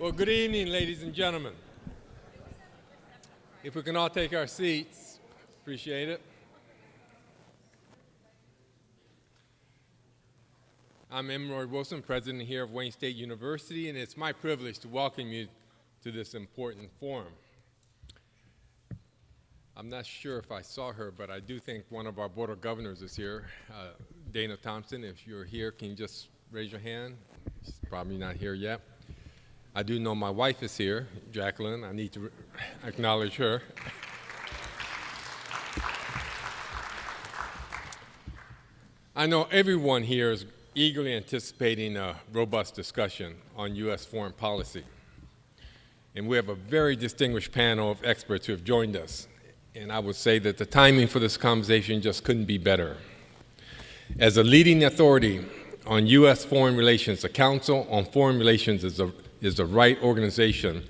Well, good evening, ladies and gentlemen. If we can all take our seats, appreciate it. I'm Emroy Wilson, president here of Wayne State University, and it's my privilege to welcome you to this important forum. I'm not sure if I saw her, but I do think one of our Board of Governors is here, Dana Thompson. If you're here, can you just raise your hand? She's probably not here yet. I do know my wife is here, Jacqueline. I need to acknowledge her. I know everyone here is eagerly anticipating a robust discussion on U.S. foreign policy. And we have a very distinguished panel of experts who have joined us. And I would say that the timing for this conversation just couldn't be better. As a leading authority on U.S. foreign relations, the Council on Foreign Relations is the right organization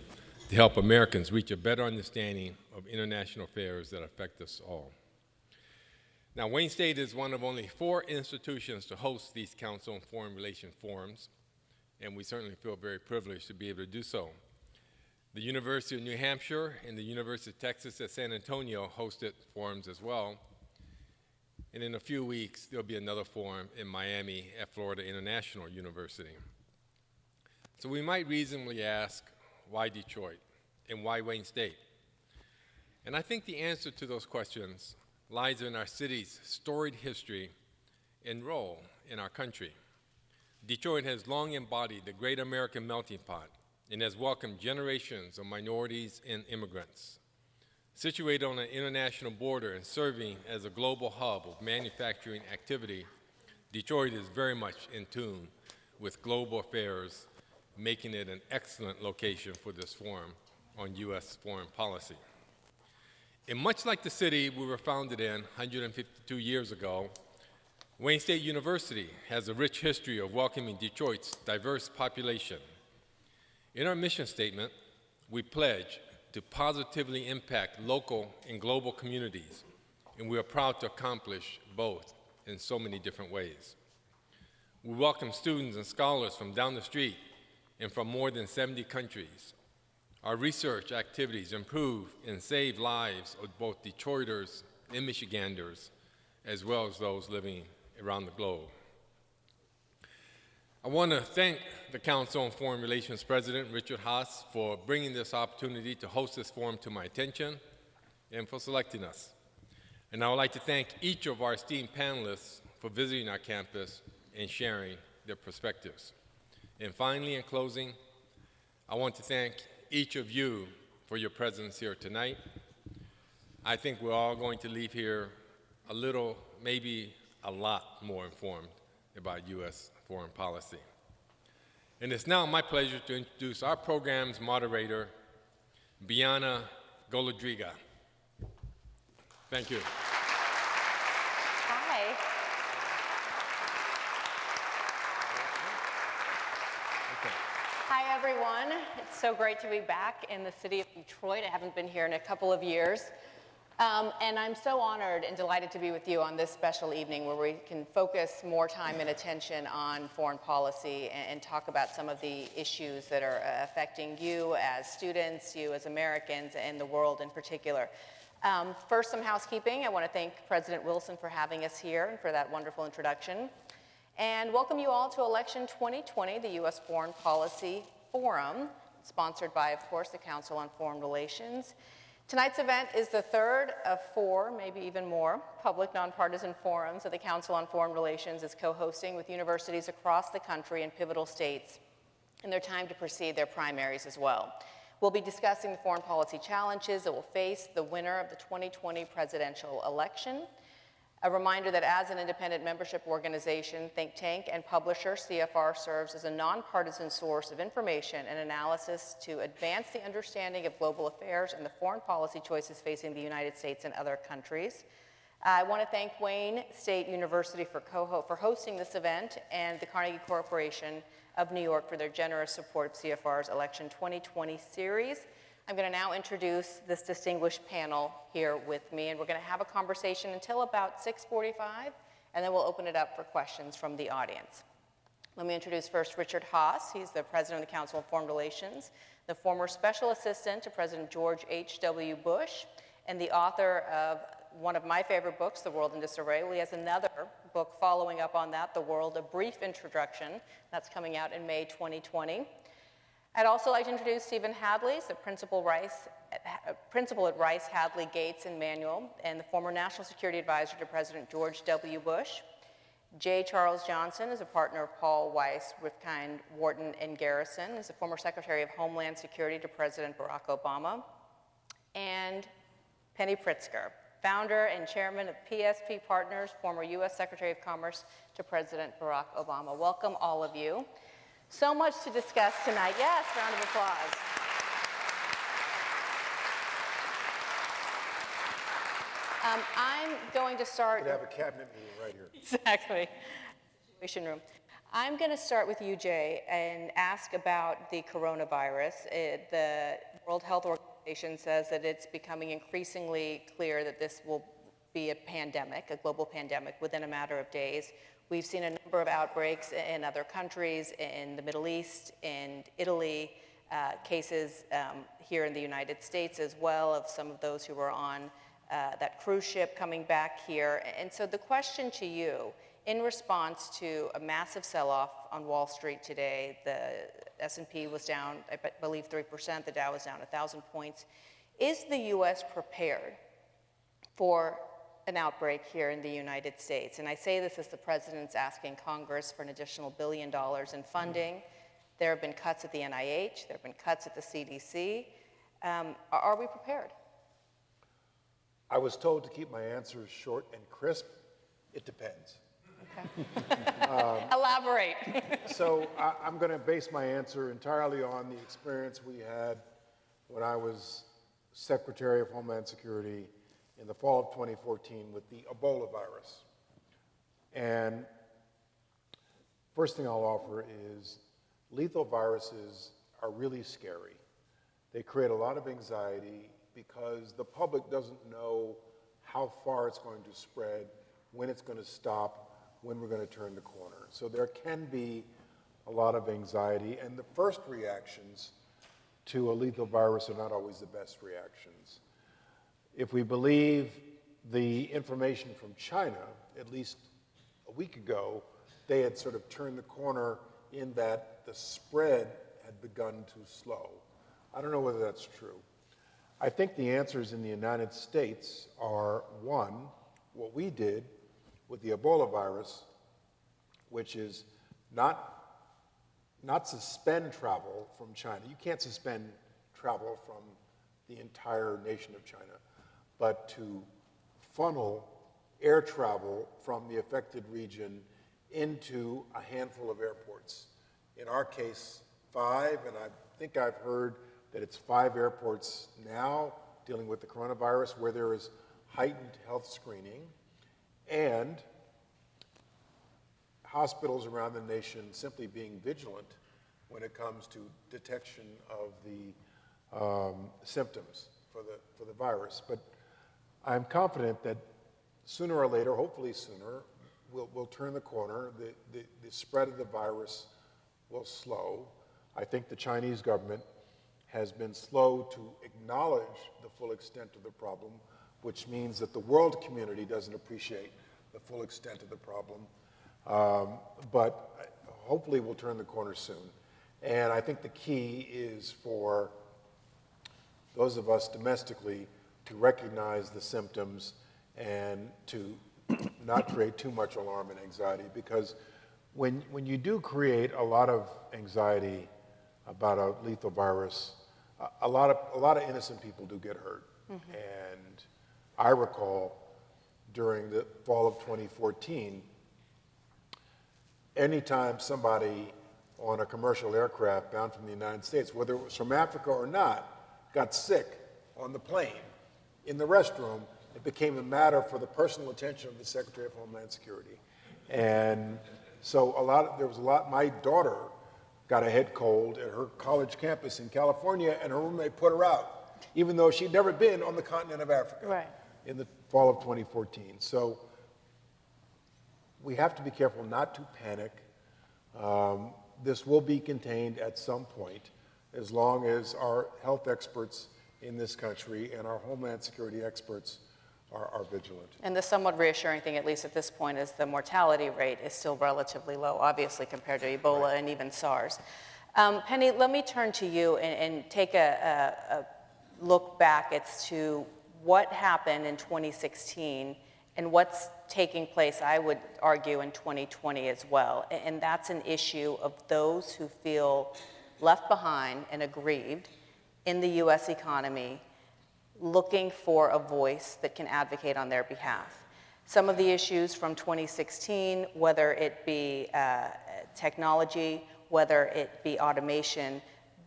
to help Americans reach a better understanding of international affairs that affect us all. Now, Wayne State is one of only 4 institutions to host these Council on Foreign Relations forums, and we certainly feel very privileged to be able to do so. The University of New Hampshire and the University of Texas at San Antonio hosted forums as well. And in a few weeks, there'll be another forum in Miami at Florida International University. So we might reasonably ask, why Detroit and why Wayne State? And I think the answer to those questions lies in our city's storied history and role in our country. Detroit has long embodied the great American melting pot and has welcomed generations of minorities and immigrants. Situated on an international border and serving as a global hub of manufacturing activity, Detroit is very much in tune with global affairs, making it an excellent location for this forum on U.S. foreign policy. And much like the city we were founded in 152 years ago, Wayne State University has a rich history of welcoming Detroit's diverse population. In our mission statement, we pledge to positively impact local and global communities, and we are proud to accomplish both in so many different ways. We welcome students and scholars from down the street and from more than 70 countries. Our research activities improve and save lives of both Detroiters and Michiganders, as well as those living around the globe. I want to thank the Council on Foreign Relations President Richard Haass for bringing this opportunity to host this forum to my attention and for selecting us. And I would like to thank each of our esteemed panelists for visiting our campus and sharing their perspectives. And finally, in closing, I want to thank each of you for your presence here tonight. I think we're all going to leave here a little, maybe a lot more informed about U.S. foreign policy. And it's now my pleasure to introduce our program's moderator, Biana Golodriga. Thank you. Hi. Hi, everyone. It's so great to be back in the city of Detroit. I haven't been here in a couple of years. And I'm so honored and delighted to be with you on this special evening where we can focus more time and attention on foreign policy and talk about some of the issues that are affecting you as students, you as Americans, and the world in particular. First, some housekeeping. I want to thank President Wilson for having us here and for that wonderful introduction. And welcome you all to Election 2020, the U.S. Foreign Policy Forum, sponsored by, of course, the Council on Foreign Relations. Tonight's event is the third of 4, maybe even more, public nonpartisan forums that the Council on Foreign Relations is co-hosting with universities across the country in pivotal states in their time to proceed their primaries as well. We'll be discussing the foreign policy challenges that will face the winner of the 2020 presidential election. A reminder that as an independent membership organization, think tank, and publisher, CFR serves as a nonpartisan source of information and analysis to advance the understanding of global affairs and the foreign policy choices facing the United States and other countries. I want to thank Wayne State University for hosting this event and the Carnegie Corporation of New York for their generous support of CFR's Election 2020 series. I'm going to now introduce this distinguished panel here with me, and we're going to have a conversation until about 6:45, and then we'll open it up for questions from the audience. Let me introduce first Richard Haass. He's the president of the Council on Foreign Relations, the former special assistant to President George H.W. Bush, and the author of one of my favorite books, The World in Disarray. He has another book following up on that, The World, A Brief Introduction. That's coming out in May 2020. I'd also like to introduce Stephen Hadley, the principal at RiceHadleyGatesManuel, and the former National Security Advisor to President George W. Bush. J. Charles Johnson is a partner of Paul Weiss, Rifkind, Wharton, and Garrison, is the former Secretary of Homeland Security to President Barack Obama. And Penny Pritzker, founder and chairman of PSP Partners, former U.S. Secretary of Commerce to President Barack Obama. Welcome, all of you. So much to discuss tonight. Yes, round of applause. I'm going to start. We could have a cabinet meeting right here. Exactly. Situation room. I'm going to start with you, Jay, and ask about the coronavirus. The World Health Organization says that it's becoming increasingly clear that this will be a pandemic, a global pandemic, within a matter of days. We've seen a number of outbreaks in other countries, in the Middle East, in Italy, cases here in the United States as well of some of those who were on that cruise ship coming back here. And so the question to you, in response to a massive sell-off on Wall Street today, the S&P was down, I believe, 3%, the Dow was down 1,000 points. Is the U.S. prepared for an outbreak here in the United States? And I say this as the president's asking Congress for an additional $1 billion in funding. There have been cuts at the NIH, there have been cuts at the CDC. Are we prepared? I was told to keep my answers short and crisp. It depends. Okay. Elaborate. So I'm going to base my answer entirely on the experience we had when I was Secretary of Homeland Security in the fall of 2014 with the Ebola virus. And first thing I'll offer is lethal viruses are really scary. They create a lot of anxiety because the public doesn't know how far it's going to spread, when it's going to stop, when we're going to turn the corner. So there can be a lot of anxiety, and the first reactions to a lethal virus are not always the best reactions. If we believe the information from China, at least a week ago, they had sort of turned the corner in that the spread had begun to slow. I don't know whether that's true. I think the answers in the United States are, one, what we did with the Ebola virus, which is not suspend travel from China. You can't suspend travel from the entire nation of China, but to funnel air travel from the affected region into a handful of airports. In our case, 5, and I think I've heard that it's 5 airports now dealing with the coronavirus where there is heightened health screening, and hospitals around the nation simply being vigilant when it comes to detection of the symptoms for the virus. But I'm confident that sooner or later, hopefully sooner, we'll turn the corner. The spread of the virus will slow. I think the Chinese government has been slow to acknowledge the full extent of the problem, which means that the world community doesn't appreciate the full extent of the problem. But hopefully we'll turn the corner soon. And I think the key is for those of us domestically to recognize the symptoms and to not create too much alarm and anxiety, because when you do create a lot of anxiety about a lethal virus, a lot of innocent people do get hurt. Mm-hmm. And I recall during the fall of 2014, anytime somebody on a commercial aircraft bound from the United States, whether it was from Africa or not, got sick on the plane, in the restroom, it became a matter for the personal attention of the Secretary of Homeland Security. And so my daughter got a head cold at her college campus in California, and her roommate put her out, even though she'd never been on the continent of Africa. Right. In the fall of 2014. So we have to be careful not to panic. This will be contained at some point, as long as our health experts in this country and our homeland security experts are vigilant. And the somewhat reassuring thing, at least at this point, is the mortality rate is still relatively low, obviously, compared to Ebola and even SARS. Penny, let me turn to you and take a look back as to what happened in 2016 and what's taking place, I would argue, in 2020 as well. And that's an issue of those who feel left behind and aggrieved in the US economy, looking for a voice that can advocate on their behalf. Some of the issues from 2016, whether it be technology, whether it be automation,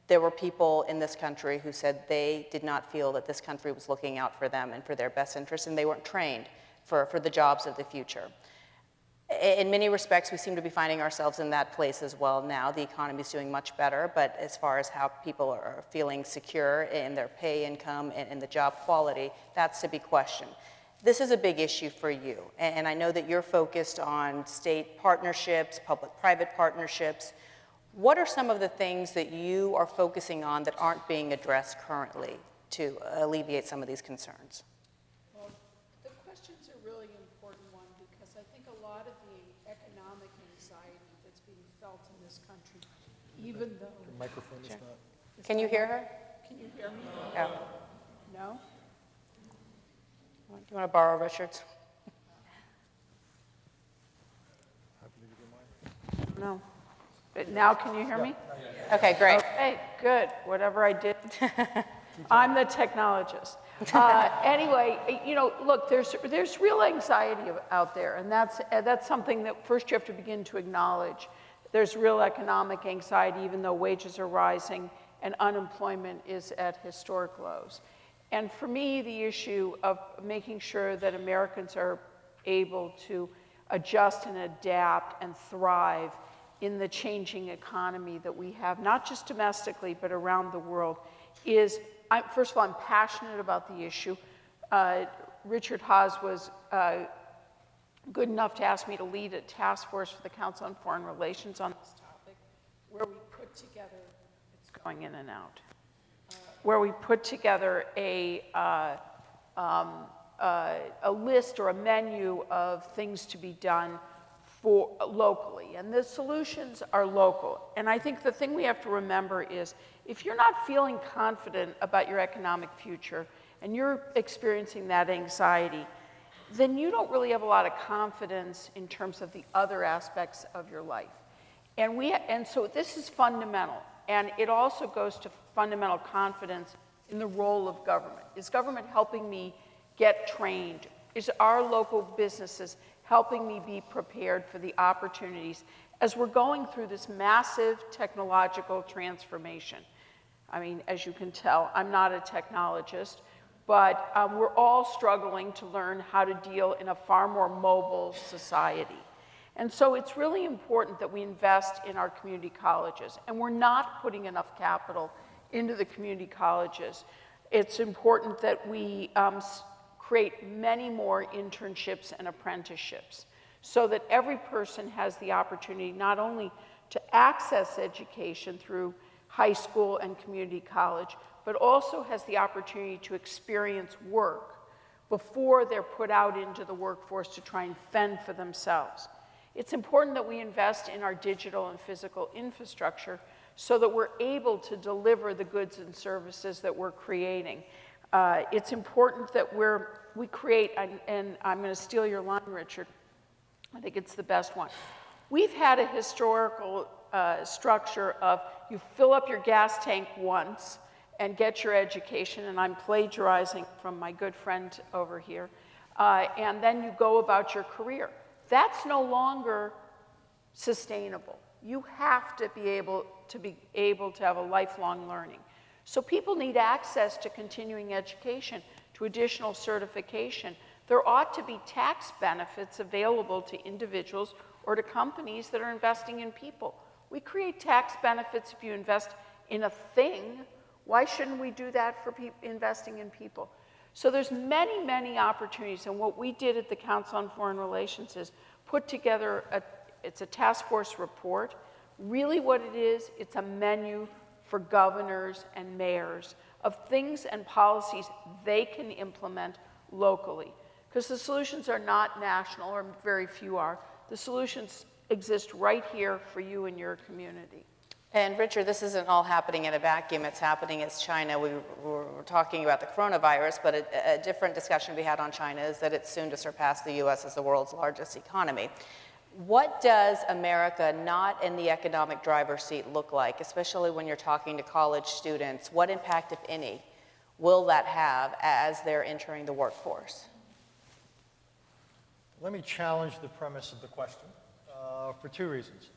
there were people in this country who said they did not feel that this country was looking out for them and for their best interests, and they weren't trained for the jobs of the future. In many respects, we seem to be finding ourselves in that place as well now. The economy is doing much better, but as far as how people are feeling secure in their pay income and the job quality, that's to be questioned. This is a big issue for you, and I know that you're focused on state partnerships, public-private partnerships. What are some of the things that you are focusing on that aren't being addressed currently to alleviate some of these concerns? Well, the question's a really important one because I think a lot of the economic anxiety that's being felt in this country, even though... The microphone is not... Can you hear her? Can you hear me? Oh. No? Do you want to borrow Richard's? No. But now can you hear me? Okay, great. Okay, good. Whatever I did. I'm the technologist. Anyway, you know, look, there's real anxiety out there, and that's something that first you have to begin to acknowledge. There's real economic anxiety, even though wages are rising and unemployment is at historic lows. And for me, the issue of making sure that Americans are able to adjust and adapt and thrive in the changing economy that we have, not just domestically, but around the world, is, first of all, I'm passionate about the issue. Richard Haass was good enough to ask me to lead a task force for the Council on Foreign Relations on this topic, where we put together, it's going in and out, where we put together a list or a menu of things to be done for locally, and the solutions are local. And I think the thing we have to remember is, if you're not feeling confident about your economic future and you're experiencing that anxiety, then you don't really have a lot of confidence in terms of the other aspects of your life. And so this is fundamental, and it also goes to fundamental confidence in the role of government. Is government helping me get trained? Is our local businesses helping me be prepared for the opportunities as we're going through this massive technological transformation? I mean, as you can tell, I'm not a technologist, but we're all struggling to learn how to deal in a far more mobile society. And so it's really important that we invest in our community colleges, and we're not putting enough capital into the community colleges. It's important that we create many more internships and apprenticeships so that every person has the opportunity not only to access education through high school and community college, but also has the opportunity to experience work before they're put out into the workforce to try and fend for themselves. It's important that we invest in our digital and physical infrastructure so that we're able to deliver the goods and services that we're creating. It's important that we create, and I'm going to steal your line, Richard. I think it's the best one. We've had a historical structure of you fill up your gas tank once and get your education, and I'm plagiarizing from my good friend over here, and then you go about your career. That's no longer sustainable. You have to be able to have a lifelong learning. So people need access to continuing education, to additional certification. There ought to be tax benefits available to individuals or to companies that are investing in people. We create tax benefits if you invest in a thing. Why shouldn't we do that for investing in people? So there's many, many opportunities, and what we did at the Council on Foreign Relations is put together it's a task force report Really what it is, it's a menu for governors and mayors of things and policies they can implement locally. Because the solutions are not national, or very few are. The solutions exist right here for you and your community. And Richard, this isn't all happening in a vacuum. It's happening as China. We were talking about the coronavirus, but a different discussion we had on China is that it's soon to surpass the US as the world's largest economy. What does America not in the economic driver's seat look like, especially when you're talking to college students? What impact, if any, will that have as they're entering the workforce? Let me challenge the premise of the question for two reasons.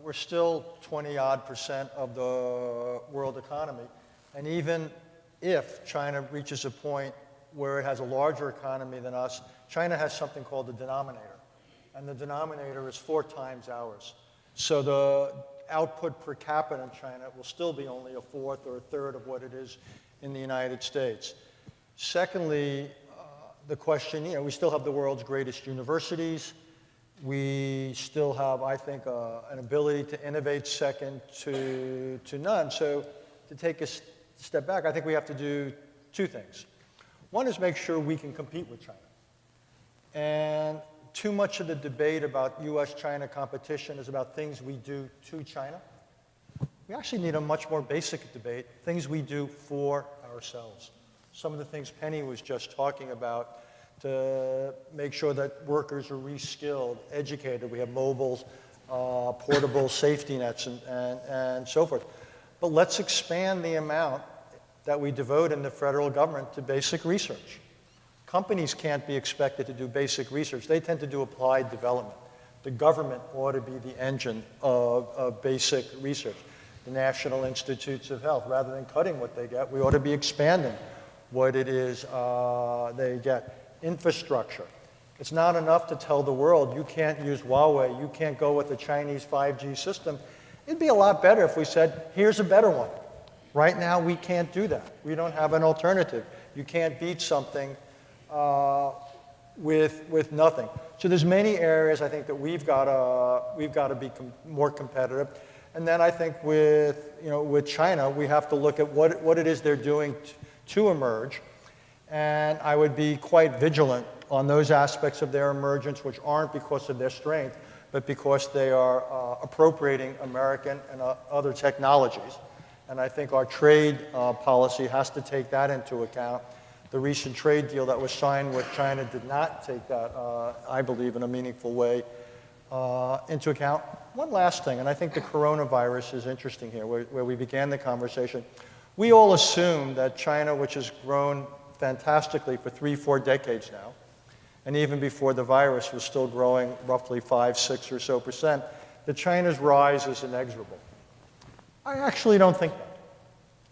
We're still 20-odd% of the world economy, and even if China reaches a point where it has a larger economy than us, China has something called the denominator, and the denominator is 4 times ours. So the output per capita in China will still be only a fourth or a third of what it is in the United States. Secondly, the question, we still have the world's greatest universities. We still have, I think, an ability to innovate second to none. So to take a step back, I think we have to do 2 things. One is make sure we can compete with China. And too much of the debate about US-China competition is about things we do to China. We actually need a much more basic debate, things we do for ourselves. Some of the things Penny was just talking about to make sure that workers are reskilled, educated. We have mobiles, portable safety nets, and so forth. But let's expand the amount that we devote in the federal government to basic research. Companies can't be expected to do basic research. They tend to do applied development. The government ought to be the engine of basic research. The National Institutes of Health, rather than cutting what they get, we ought to be expanding what it is they get. Infrastructure. It's not enough to tell the world, you can't use Huawei, you can't go with the Chinese 5G system. It'd be a lot better if we said, here's a better one. Right now, we can't do that. We don't have an alternative. You can't beat something with nothing. So there's many areas I think that we've got to be more competitive. And then I think with China, we have to look at what it is they're doing to emerge. And I would be quite vigilant on those aspects of their emergence which aren't because of their strength, but because they are appropriating American and other technologies. And I think our trade policy has to take that into account. The recent trade deal that was signed with China did not take that, I believe, in a meaningful way into account. One last thing, and I think the coronavirus is interesting here, where we began the conversation. We all assume that China, which has grown fantastically for 3-4 decades now, and even before the virus was still growing roughly 5-6 or so percent, that China's rise is inexorable. I actually don't think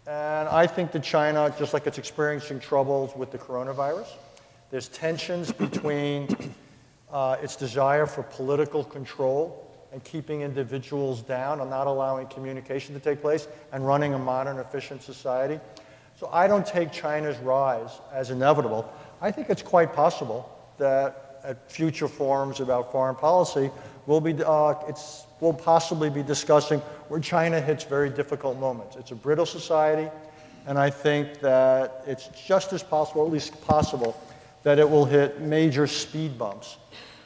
that. And I think that China, just like it's experiencing troubles with the coronavirus, there's tensions between its desire for political control and keeping individuals down and not allowing communication to take place and running a modern, efficient society. So I don't take China's rise as inevitable. I think it's quite possible that at future forums about foreign policy, we'll possibly be discussing where China hits very difficult moments. It's a brittle society, and I think that it's just as possible, or at least possible, that it will hit major speed bumps.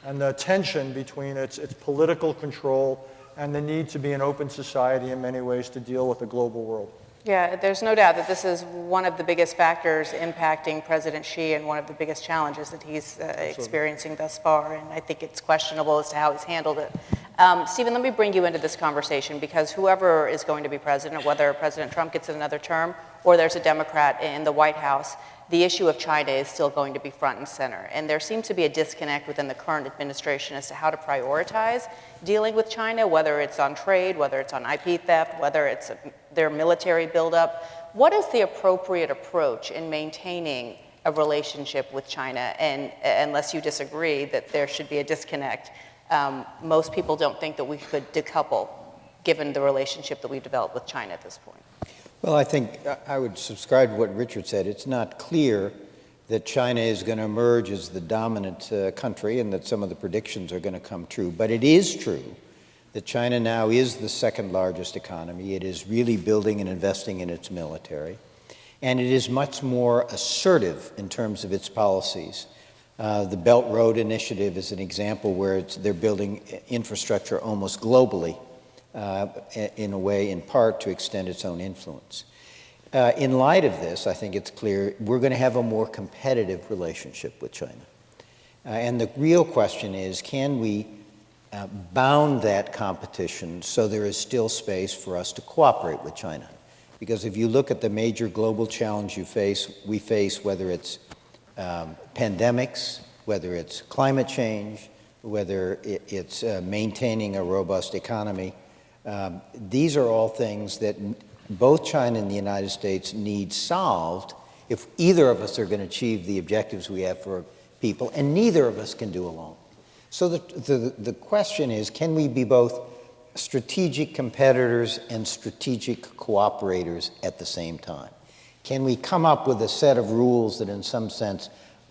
And the tension between its political control and the need to be an open society in many ways to deal with the global world. Yeah, there's no doubt that this is one of the biggest factors impacting President Xi and one of the biggest challenges that he's experiencing thus far, and I think it's questionable as to how he's handled it. Stephen, let me bring you into this conversation because whoever is going to be president, whether President Trump gets another term or there's a Democrat in the White House, the issue of China is still going to be front and center. And there seems to be a disconnect within the current administration as to how to prioritize dealing with China, whether it's on trade, whether it's on IP theft, whether it's their military buildup. What is the appropriate approach in maintaining a relationship with China? And unless you disagree that there should be a disconnect, most people don't think that we could decouple given the relationship that we've developed with China at this point. Well, I think I would subscribe to what Richard said. It's not clear that China is going to emerge as the dominant country and that some of the predictions are going to come true. But it is true that China now is the second largest economy. It is really building and investing in its military. And it is much more assertive in terms of its policies. The Belt Road Initiative is an example where they're building infrastructure almost globally, in a way, in part, to extend its own influence. In light of this, I think it's clear we're going to have a more competitive relationship with China. And the real question is, can we bound that competition so there is still space for us to cooperate with China? Because if you look at the major global challenge we face, whether it's pandemics, whether it's climate change, whether it's maintaining a robust economy, these are all things that both China and the United States need solved if either of us are going to achieve the objectives we have for people, and neither of us can do alone. So the question is, can we be both strategic competitors and strategic cooperators at the same time? Can we come up with a set of rules that in some sense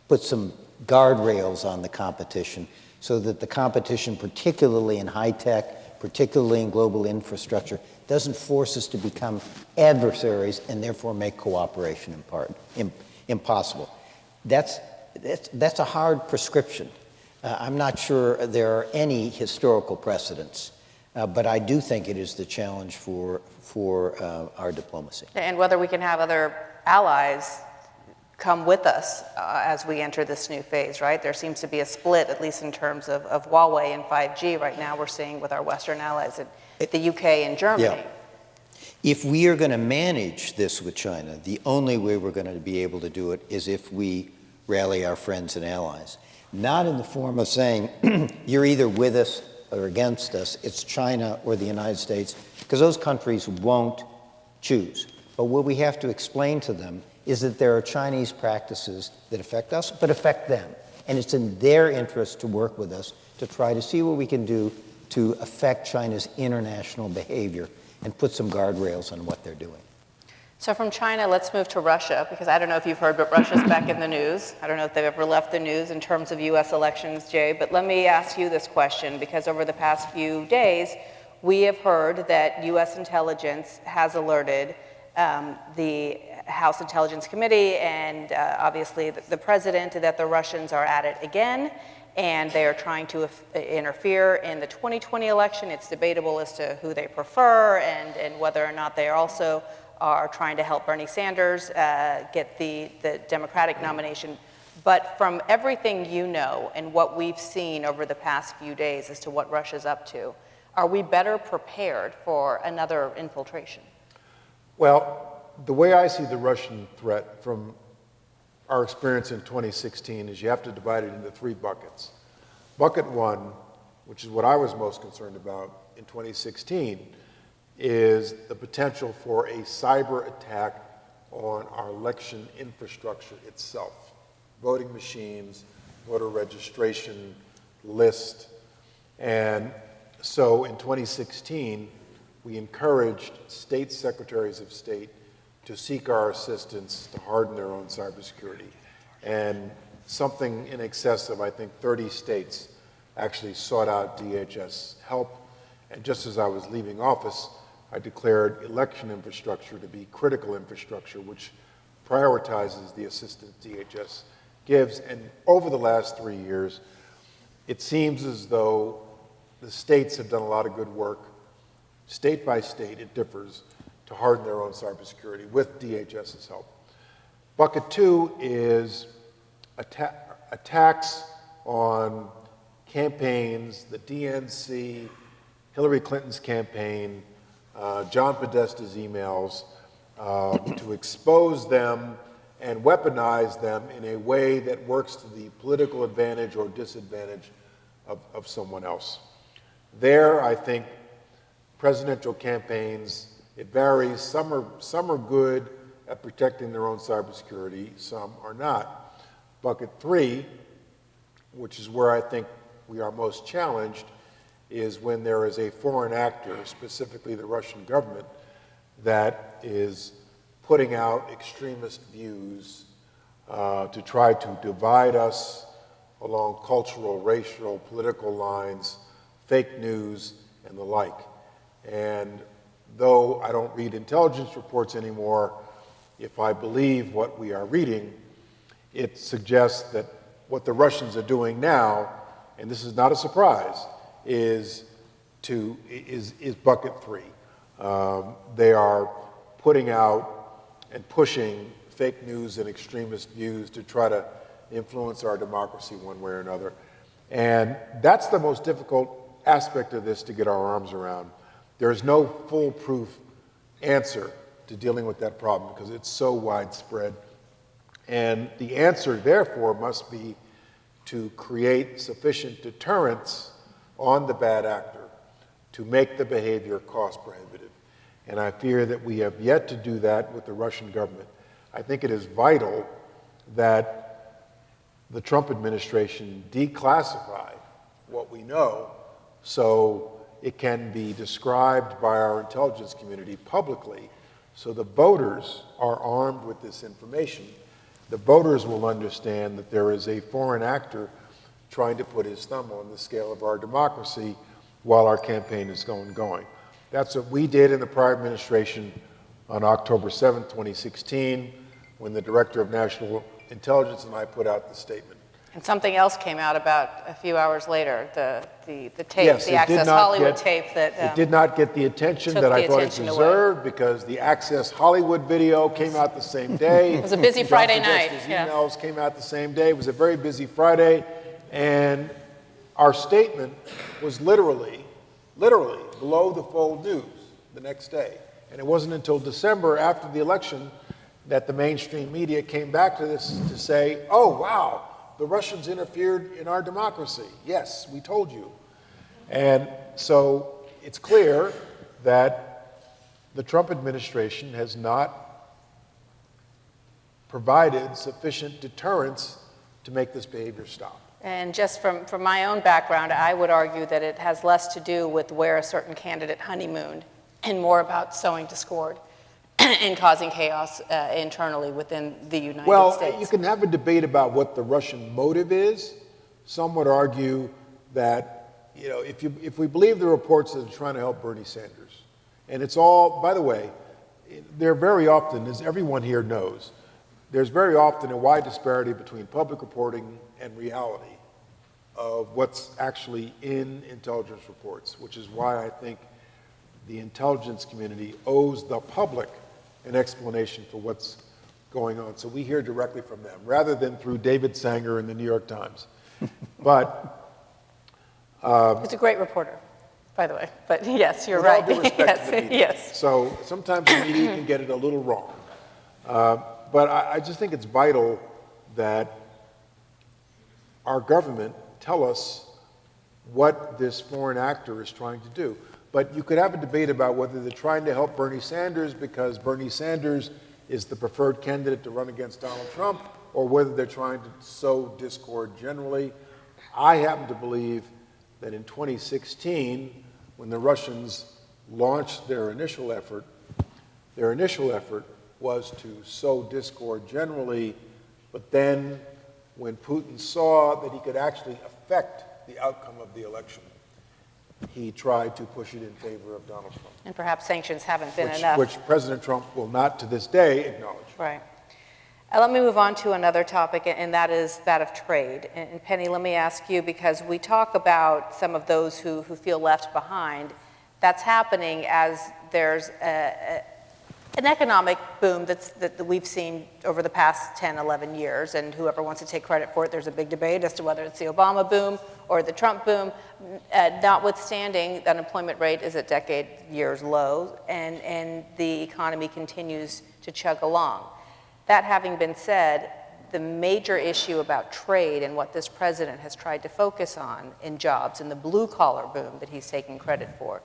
put some guardrails on the competition so that the competition, particularly in high tech, particularly in global infrastructure, doesn't force us to become adversaries and therefore make cooperation impossible? That's a hard prescription. I'm not sure there are any historical precedents, but I do think it is the challenge for our diplomacy. And whether we can have other allies come with us as we enter this new phase, right? There seems to be a split, at least in terms of Huawei and 5G right now we're seeing with our Western allies at the UK and Germany. Yeah. If we are going to manage this with China, the only way we're going to be able to do it is if we rally our friends and allies. Not in the form of saying, you're either with us or against us, it's China or the United States, because those countries won't choose. But what we have to explain to them is that there are Chinese practices that affect us, but affect them. And it's in their interest to work with us to try to see what we can do to affect China's international behavior and put some guardrails on what they're doing. So from China, let's move to Russia, because I don't know if you've heard, but Russia's back in the news. I don't know if they've ever left the news in terms of U.S. elections, Jay, but let me ask you this question, because over the past few days, we have heard that U.S. intelligence has alerted the House Intelligence Committee and obviously the president that the Russians are at it again, and they are trying to interfere in the 2020 election. It's debatable as to who they prefer and whether or not they also are trying to help Bernie Sanders get the Democratic nomination. But from everything you know and what we've seen over the past few days as to what Russia's up to, are we better prepared for another infiltration? Well, the way I see the Russian threat from our experience in 2016 is you have to divide it into three buckets. Bucket one, which is what I was most concerned about in 2016, is the potential for a cyber attack on our election infrastructure itself. Voting machines, voter registration list. And so in 2016, we encouraged state secretaries of state to seek our assistance to harden their own cybersecurity. And something in excess of, I think, 30 states actually sought out DHS help. And just as I was leaving office, I declared election infrastructure to be critical infrastructure, which prioritizes the assistance DHS gives. And over the last 3 years, it seems as though the states have done a lot of good work. State by state, it differs, to harden their own cybersecurity with DHS's help. Bucket two is attacks on campaigns, the DNC, Hillary Clinton's campaign, John Podesta's emails, to expose them and weaponize them in a way that works to the political advantage or disadvantage of someone else. There, I think, presidential campaigns, it varies. Some are good at protecting their own cybersecurity, some are not. Bucket three, which is where I think we are most challenged, is when there is a foreign actor, specifically the Russian government, that is putting out extremist views to try to divide us along cultural, racial, political lines, fake news, and the like. And though I don't read intelligence reports anymore, if I believe what we are reading, it suggests that what the Russians are doing now, and this is not a surprise, is bucket three. They are putting out and pushing fake news and extremist views to try to influence our democracy one way or another. And that's the most difficult aspect of this to get our arms around. There is no foolproof answer to dealing with that problem because it's so widespread. And the answer, therefore, must be to create sufficient deterrence on the bad actor to make the behavior cost prohibitive. And I fear that we have yet to do that with the Russian government. I think it is vital that the Trump administration declassify what we know so it can be described by our intelligence community publicly so the voters are armed with this information. The voters will understand that there is a foreign actor trying to put his thumb on the scale of our democracy while our campaign is going. That's what we did in the prior administration on October 7th, 2016, when the Director of National Intelligence and I put out the statement. And something else came out about a few hours later, the tape, Yes, the Access Hollywood tape that it did not get the attention that I thought it deserved because the Access Hollywood video came out the same day. It was a busy Friday night. His emails came out the same day. It was a very busy Friday, and our statement was literally below the fold news the next day. And it wasn't until December after the election that the mainstream media came back to this to say, oh, wow, the Russians interfered in our democracy. Yes, we told you. And so it's clear that the Trump administration has not provided sufficient deterrence to make this behavior stop. And just from my own background, I would argue that it has less to do with where a certain candidate honeymooned and more about sowing discord and causing chaos internally within the United States. Well, you can have a debate about what the Russian motive is. Some would argue that, you know, if we believe the reports that are trying to help Bernie Sanders, and it's all, by the way, there very often, as everyone here knows, there's very often a wide disparity between public reporting and reality of what's actually in intelligence reports, which is why I think the intelligence community owes the public an explanation for what's going on. So we hear directly from them, rather than through David Sanger in the New York Times. But he's a great reporter, by the way. But yes, you're with right. all due respect to the media. Yes. So sometimes the media can get it a little wrong. But I just think it's vital that our government tell us what this foreign actor is trying to do. But you could have a debate about whether they're trying to help Bernie Sanders because Bernie Sanders is the preferred candidate to run against Donald Trump, or whether they're trying to sow discord generally. I happen to believe that in 2016, when the Russians launched their initial effort was to sow discord generally, but then when Putin saw that he could actually affect the outcome of the election, he tried to push it in favor of Donald Trump. And perhaps sanctions haven't been enough. Which President Trump will not, to this day, acknowledge. Right. Let me move on to another topic, and that is that of trade. And Penny, let me ask you, because we talk about some of those who feel left behind. That's happening as there's an economic boom that we've seen over the past 10, 11 years, and whoever wants to take credit for it, there's a big debate as to whether it's the Obama boom or the Trump boom. Notwithstanding, the unemployment rate is at decade years low, and the economy continues to chug along. That having been said, the major issue about trade and what this president has tried to focus on in jobs and the blue-collar boom that he's taking credit for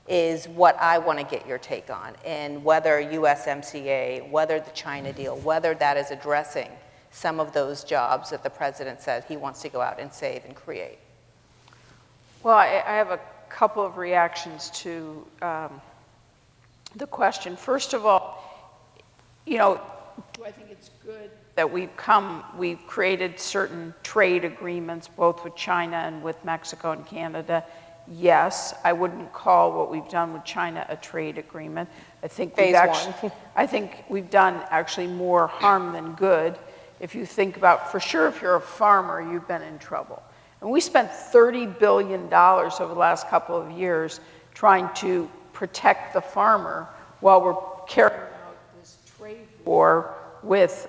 is what I want to get your take on, and whether USMCA, whether the China deal, whether that is addressing some of those jobs that the president said he wants to go out and save and create. Well, I have a couple of reactions to the question. First of all, you know, do I think it's good that we've created certain trade agreements both with China and with Mexico and Canada, yes. I wouldn't call what we've done with China a trade agreement. I think Phase we've actually, one. I think we've done actually more harm than good. If you think about, for sure, if you're a farmer, you've been in trouble. And we spent $30 billion over the last couple of years trying to protect the farmer while we're carrying out this trade war with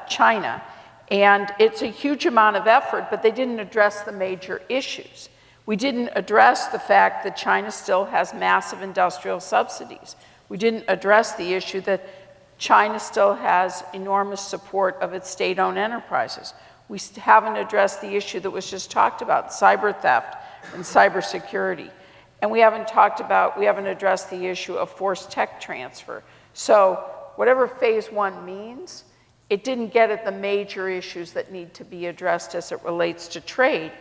China. And it's a huge amount of effort, but they didn't address the major issues. We didn't address the fact that China still has massive industrial subsidies. We didn't address the issue that China still has enormous support of its state-owned enterprises. We haven't addressed the issue that was just talked about, cyber theft and cybersecurity. And we haven't addressed the issue of forced tech transfer. So whatever phase one means, it didn't get at the major issues that need to be addressed as it relates to trade.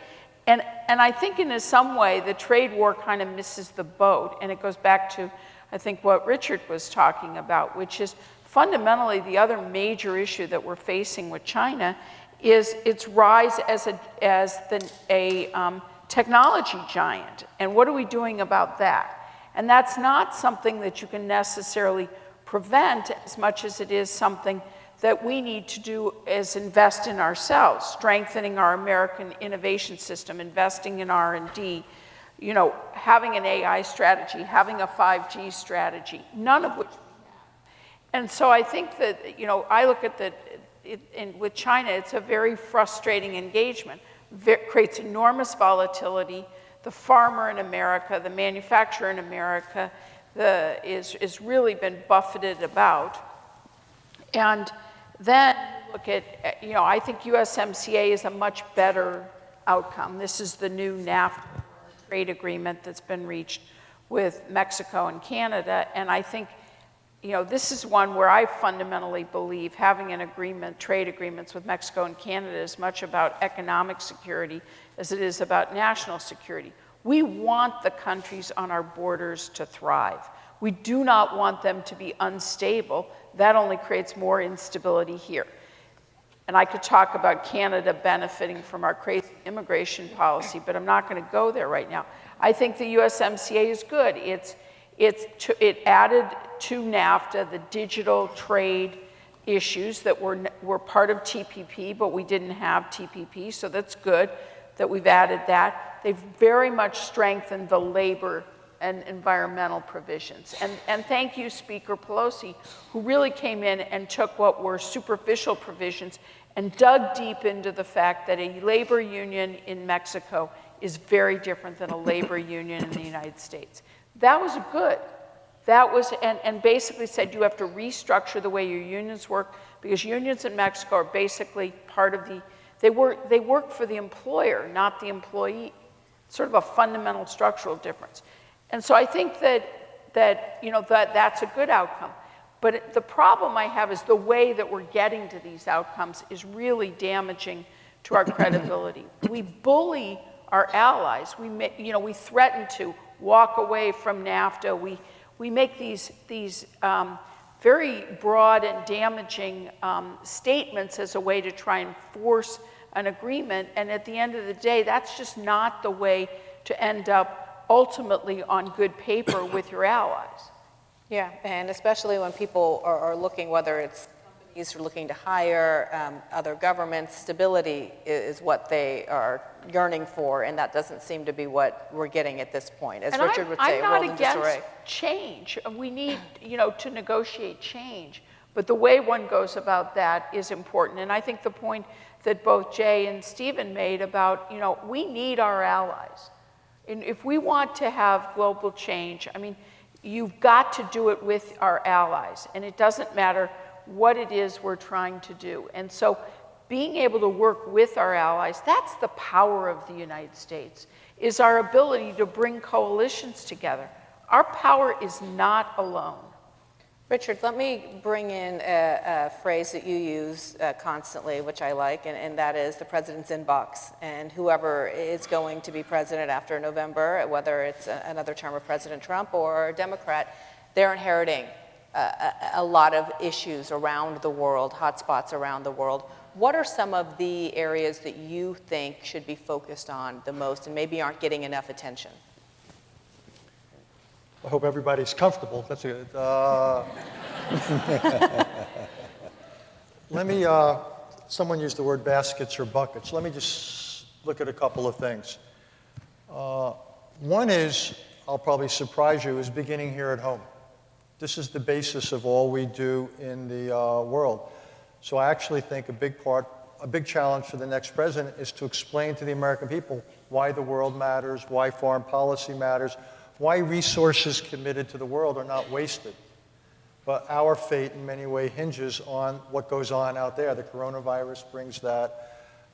And I think in some way, the trade war kind of misses the boat. And it goes back to, I think, what Richard was talking about, which is fundamentally the other major issue that we're facing with China is its rise as a technology giant. And what are we doing about that? And that's not something that you can necessarily prevent as much as it is something that we need to do is invest in ourselves, strengthening our American innovation system, investing in R&D, you know, having an AI strategy, having a 5G strategy, none of which we have. And so I think that, you know, I look at with China, it's a very frustrating engagement. Creates enormous volatility. The farmer in America, the manufacturer in America is really been buffeted about. And then look at, you know, I think USMCA is a much better outcome. This is the new NAFTA trade agreement that's been reached with Mexico and Canada. And I think, you know, this is one where I fundamentally believe having an agreement, trade agreements with Mexico and Canada is much about economic security as it is about national security. We want the countries on our borders to thrive. We do not want them to be unstable. That only creates more instability here. And I could talk about Canada benefiting from our crazy immigration policy, but I'm not going to go there right now. I think the USMCA is good. It added to NAFTA the digital trade issues that were part of TPP, but we didn't have TPP, so that's good that we've added that. They've very much strengthened the labor and environmental provisions. And thank you, Speaker Pelosi, who really came in and took what were superficial provisions and dug deep into the fact that a labor union in Mexico is very different than a labor union in the United States. That was good. That was, and basically said you have to restructure the way your unions work, because unions in Mexico are basically part of they work for the employer, not the employee. Sort of a fundamental structural difference. And so I think that you know, that's a good outcome. But the problem I have is the way that we're getting to these outcomes is really damaging to our credibility. We bully our allies. We threaten to walk away from NAFTA. We make these very broad and damaging statements as a way to try and force an agreement. And at the end of the day, that's just not the way to end up ultimately on good paper with your allies. Yeah, and especially when people are looking, whether it's companies who are looking to hire, other governments, stability is what they are yearning for, and that doesn't seem to be what we're getting at this point. As Richard would say, a world in disarray. I'm not against change. We need, you know, to negotiate change, but the way one goes about that is important. And I think the point that both Jay and Stephen made about, you know, we need our allies. And if we want to have global change, I mean, you've got to do it with our allies, and it doesn't matter what it is we're trying to do. And so being able to work with our allies, that's the power of the United States, is our ability to bring coalitions together. Our power is not alone. Richard, let me bring in a phrase that you use constantly, which I like, and that is the president's inbox. And whoever is going to be president after November, whether it's another term of President Trump or a Democrat, they're inheriting a lot of issues around the world, hotspots around the world. What are some of the areas that you think should be focused on the most and maybe aren't getting enough attention? I hope everybody's comfortable. That's good. Let me, someone used the word baskets or buckets. Let me just look at a couple of things. One is, I'll probably surprise you, is beginning here at home. This is the basis of all we do in the world. So I actually think a big challenge for the next president is to explain to the American people why the world matters, why foreign policy matters, why resources committed to the world are not wasted. But our fate in many ways hinges on what goes on out there. The coronavirus brings that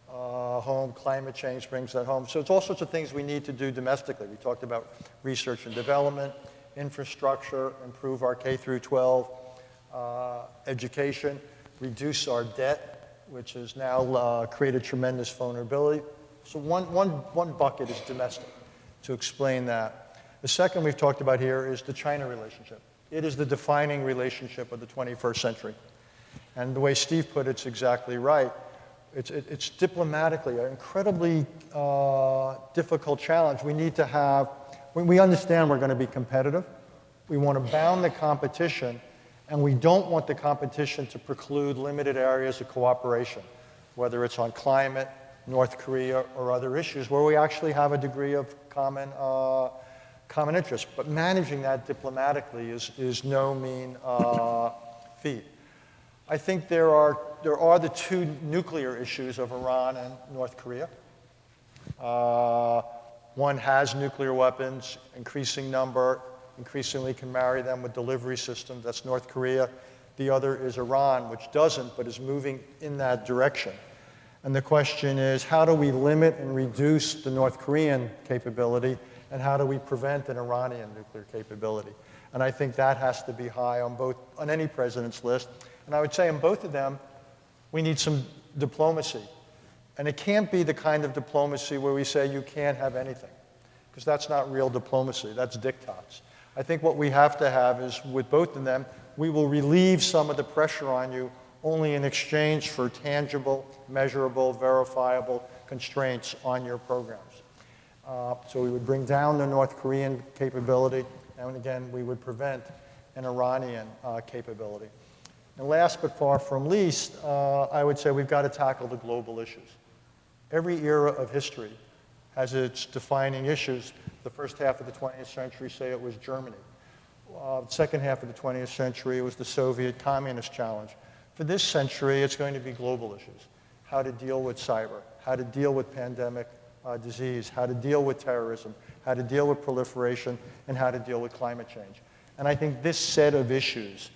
home, climate change brings that home. So it's all sorts of things we need to do domestically. We talked about research and development, infrastructure, improve our K through 12 education, reduce our debt, which has now created tremendous vulnerability. So one bucket is domestic, to explain that. The second we've talked about here is the China relationship. It is the defining relationship of the 21st century. And the way Steve put it's exactly right. It's diplomatically an incredibly difficult challenge. We need to have, we understand we're going to be competitive. We want to bound the competition, and we don't want the competition to preclude limited areas of cooperation, whether it's on climate, North Korea, or other issues where we actually have a degree of common interest. But managing that diplomatically is no mean feat. I think there are the two nuclear issues of Iran and North Korea. One has nuclear weapons, increasing number, increasingly can marry them with delivery systems. That's North Korea. The other is Iran, which doesn't, but is moving in that direction. And the question is, how do we limit and reduce the North Korean capability, and how do we prevent an Iranian nuclear capability? And I think that has to be high on any president's list. And I would say in both of them, we need some diplomacy. And it can't be the kind of diplomacy where we say you can't have anything, because that's not real diplomacy, that's diktats. I think what we have to have is, with both of them, we will relieve some of the pressure on you only in exchange for tangible, measurable, verifiable constraints on your programs. So we would bring down the North Korean capability, and again, we would prevent an Iranian capability. And last but far from least, I would say we've got to tackle the global issues. Every era of history has its defining issues. The first half of the 20th century, say it was Germany. Second half of the 20th century, it was the Soviet communist challenge. For this century, it's going to be global issues. How to deal with cyber, how to deal with pandemic disease, how to deal with terrorism, how to deal with proliferation, and how to deal with climate change. And I think this set of issues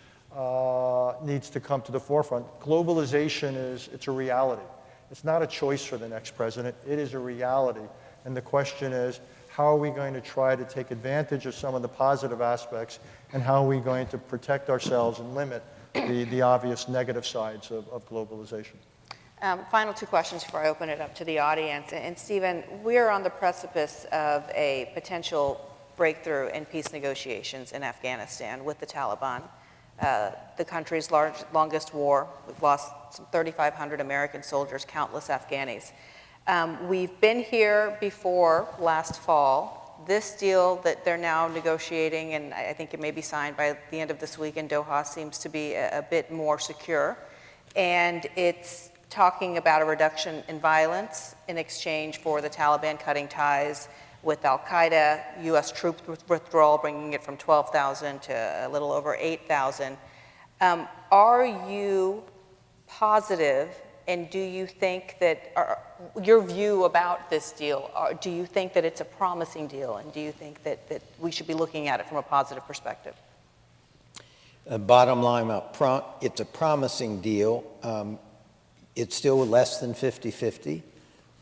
needs to come to the forefront. Globalization it's a reality. It's not a choice for the next president. It is a reality. And the question is, how are we going to try to take advantage of some of the positive aspects, and how are we going to protect ourselves and limit the obvious negative sides of globalization? Final two questions before I open it up to the audience. And Stephen, we're on the precipice of a potential breakthrough in peace negotiations in Afghanistan with the Taliban. The country's longest war. We've lost some 3,500 American soldiers, countless Afghanis. We've been here before last fall. This deal that they're now negotiating, and I think it may be signed by the end of this week in Doha, seems to be a bit more secure. And it's talking about a reduction in violence in exchange for the Taliban cutting ties with al-Qaeda, U.S. troop withdrawal, bringing it from 12,000 to a little over 8,000. Are you positive, and do you think that, your view about this deal, do you think that it's a promising deal, and do you think that we should be looking at it from a positive perspective? Bottom line, it's a promising deal. It's still less than 50-50,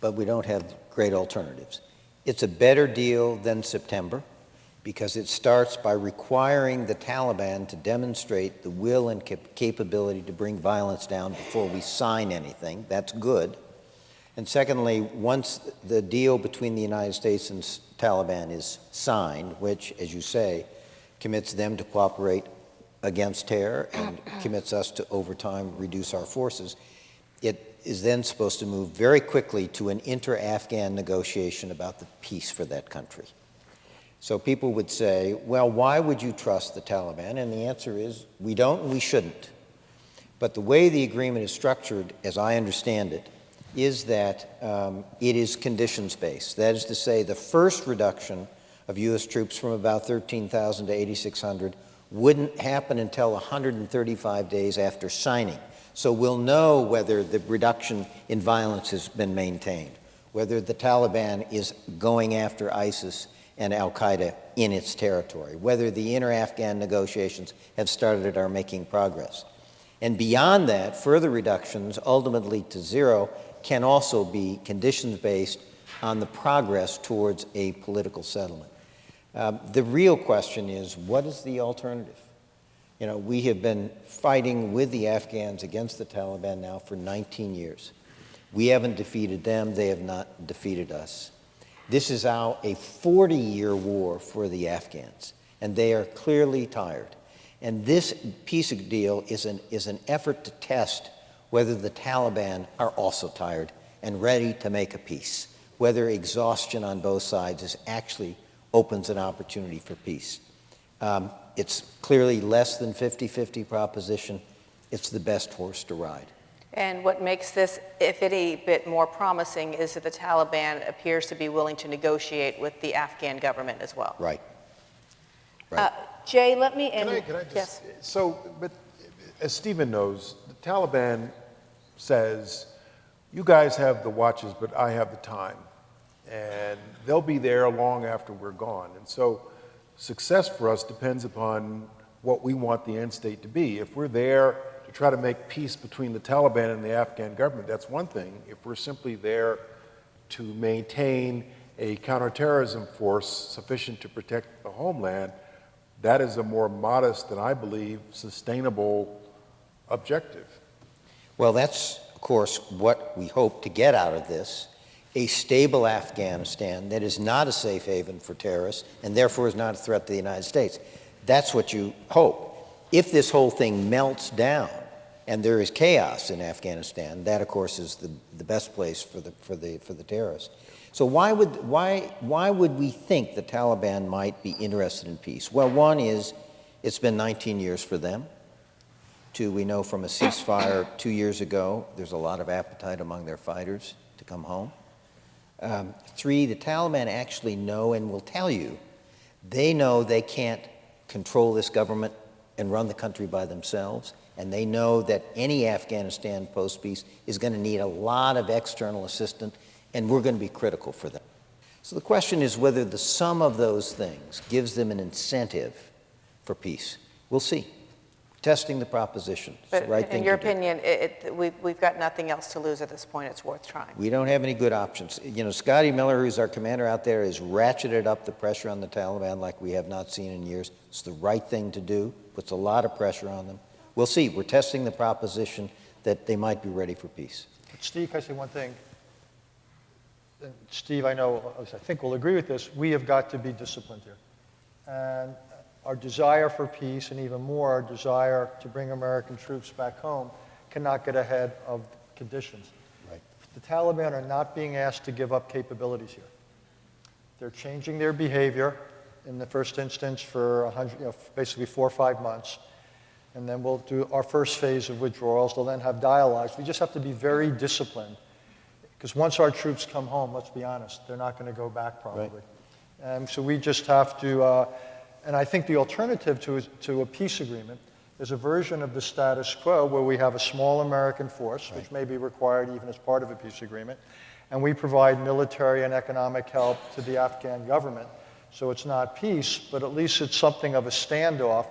but we don't have great alternatives. It's a better deal than September because it starts by requiring the Taliban to demonstrate the will and capability to bring violence down before we sign anything. That's good. And secondly, once the deal between the United States and Taliban is signed, which, as you say, commits them to cooperate against terror and commits us to, over time, reduce our forces, it is then supposed to move very quickly to an inter-Afghan negotiation about the peace for that country. So people would say, well, why would you trust the Taliban? And the answer is, we don't and we shouldn't. But the way the agreement is structured, as I understand it, is that it is conditions-based. That is to say, the first reduction of U.S. troops from about 13,000 to 8,600 wouldn't happen until 135 days after signing. So we'll know whether the reduction in violence has been maintained, whether the Taliban is going after ISIS and al-Qaeda in its territory, whether the inter-Afghan negotiations have started or are making progress. And beyond that, further reductions, ultimately to zero, can also be conditions-based on the progress towards a political settlement. The real question is, what is the alternative? You know, we have been fighting with the Afghans against the Taliban now for 19 years. We haven't defeated them, they have not defeated us. This is now a 40-year war for the Afghans, and they are clearly tired. And this peace deal is an effort to test whether the Taliban are also tired and ready to make a peace, whether exhaustion on both sides actually opens an opportunity for peace. It's clearly less than 50-50 proposition. It's the best horse to ride. And what makes this, if any, bit more promising is that the Taliban appears to be willing to negotiate with the Afghan government as well. Right. Right. Jay, let me end. Can I just, yes. So, but as Stephen knows, the Taliban says, you guys have the watches, but I have the time. And they'll be there long after we're gone. And so success for us depends upon what we want the end state to be. If we're there to try to make peace between the Taliban and the Afghan government, that's one thing. If we're simply there to maintain a counterterrorism force sufficient to protect the homeland, that is a more modest and, I believe, sustainable objective. Well, that's, of course, what we hope to get out of this, a stable Afghanistan that is not a safe haven for terrorists and therefore is not a threat to the United States. That's what you hope. If this whole thing melts down and there is chaos in Afghanistan, that, of course, is the best place for the terrorists. So why would we think the Taliban might be interested in peace? Well, one is it's been 19 years for them. Two, we know from a ceasefire 2 years ago, there's a lot of appetite among their fighters to come home. Three, the Taliban actually know and will tell you, they know they can't control this government and run the country by themselves, and they know that any Afghanistan post-peace is going to need a lot of external assistance, and we're going to be critical for them. So the question is whether the sum of those things gives them an incentive for peace. We'll see. Testing the proposition. It's But the right thing in your to do. opinion, we've got nothing else to lose at this point. It's worth trying. We don't have any good options. You know, Scotty Miller, who's our commander out there, has ratcheted up the pressure on the Taliban like we have not seen in years. It's the right thing to do, puts a lot of pressure on them. We'll see. We're testing the proposition that they might be ready for peace. Steve, can I say one thing? And Steve, I know, I think will agree with this. We have got to be disciplined here. And our desire for peace, and even more, our desire to bring American troops back home, cannot get ahead of conditions. Right. The Taliban are not being asked to give up capabilities here. They're changing their behavior in the first instance for basically 4 or 5 months. And then we'll do our first phase of withdrawals. They'll then have dialogues. We just have to be very disciplined. Because once our troops come home, let's be honest, they're not going to go back probably. Right. So we just have to, and I think the alternative to a peace agreement is a version of the status quo where we have a small American force, which may be required even as part of a peace agreement, and we provide military and economic help to the Afghan government. So it's not peace, but at least it's something of a standoff,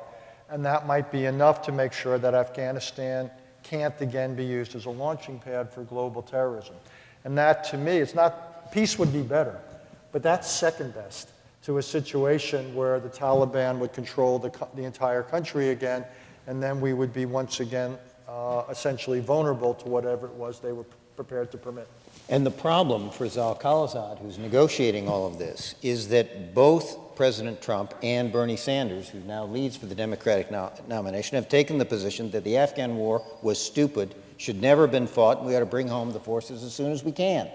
and that might be enough to make sure that Afghanistan can't again be used as a launching pad for global terrorism. And that, to me, it's not, peace would be better, but that's second best to a situation where the Taliban would control the entire country again, and then we would be once again essentially vulnerable to whatever it was they were prepared to permit. And the problem for Zal Khalilzad, who's negotiating all of this, is that both President Trump and Bernie Sanders, who now leads for the Democratic nomination, have taken the position that the Afghan war was stupid, should never have been fought, and we ought to bring home the forces as soon as we can,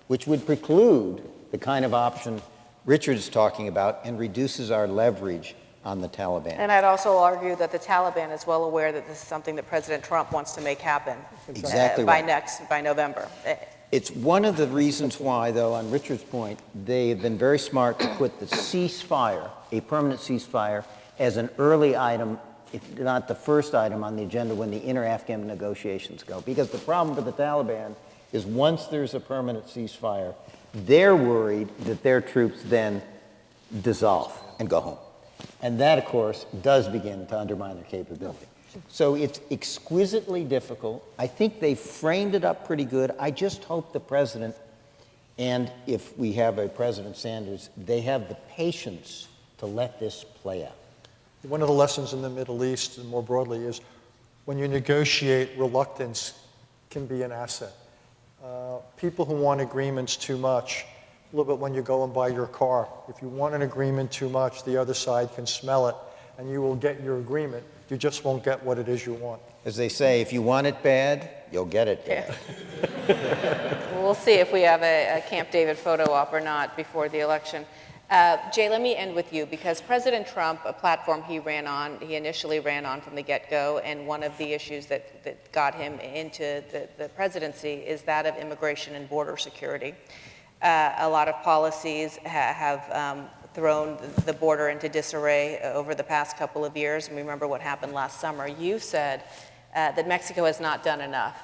which would preclude the kind of option Richard is talking about and reduces our leverage on the Taliban. And I'd also argue that the Taliban is well aware that this is something that President Trump wants to make happen Exactly by right. by November. It's one of the reasons why, though, on Richard's point, they have been very smart to put the ceasefire, a permanent ceasefire, as an early item, if not the first item on the agenda when the inter-Afghan negotiations go. Because the problem for the Taliban is once there's a permanent ceasefire, they're worried that their troops then dissolve and go home. And that, of course, does begin to undermine their capability. So it's exquisitely difficult. I think they framed it up pretty good. I just hope the president, and if we have a President Sanders, they have the patience to let this play out. One of the lessons in the Middle East, and more broadly, is when you negotiate, reluctance can be an asset. People who want agreements too much, a little bit when you go and buy your car. If you want an agreement too much, the other side can smell it, and you will get your agreement. You just won't get what it is you want. As they say, if you want it bad, you'll get it bad. We'll see if we have a Camp David photo op or not before the election. Jay, let me end with you, because President Trump, a platform he initially ran on from the get-go, and one of the issues that got him into the presidency is that of immigration and border security. A lot of policies have thrown the border into disarray over the past couple of years, and remember what happened last summer. You said that Mexico has not done enough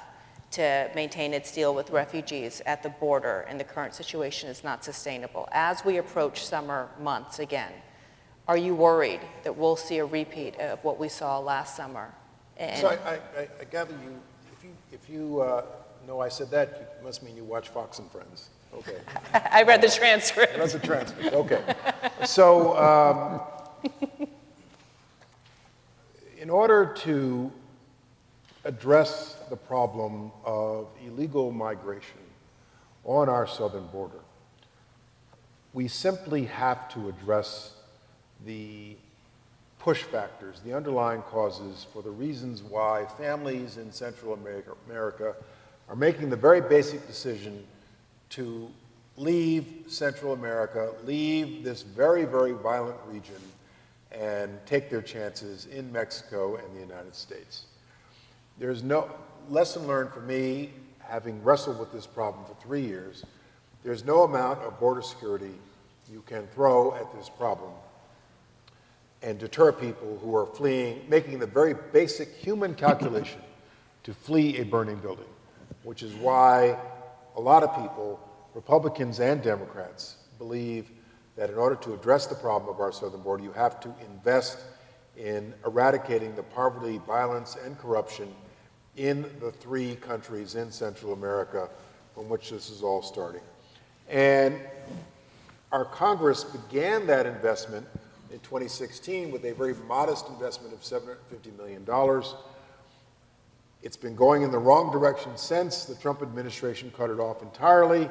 to maintain its deal with refugees at the border, and the current situation is not sustainable. As we approach summer months again, are you worried that we'll see a repeat of what we saw last summer? And So I gather if you know I said that, it must mean you watch Fox and Friends. Okay. I read the transcript. That's a transcript. Okay. So in order to address the problem of illegal migration on our southern border, we simply have to address the push factors, the underlying causes for the reasons why families in Central America are making the very basic decision to leave Central America, leave this very, very violent region, and take their chances in Mexico and the United States. There's no lesson learned for me, having wrestled with this problem for 3 years. There's no amount of border security you can throw at this problem and deter people who are fleeing, making the very basic human calculation to flee a burning building, which is why a lot of people, Republicans and Democrats, believe that in order to address the problem of our southern border, you have to invest in eradicating the poverty, violence, and corruption in the 3 countries in Central America from which this is all starting. And our Congress began that investment in 2016 with a very modest investment of $750 million. It's been going in the wrong direction since. The Trump administration cut it off entirely.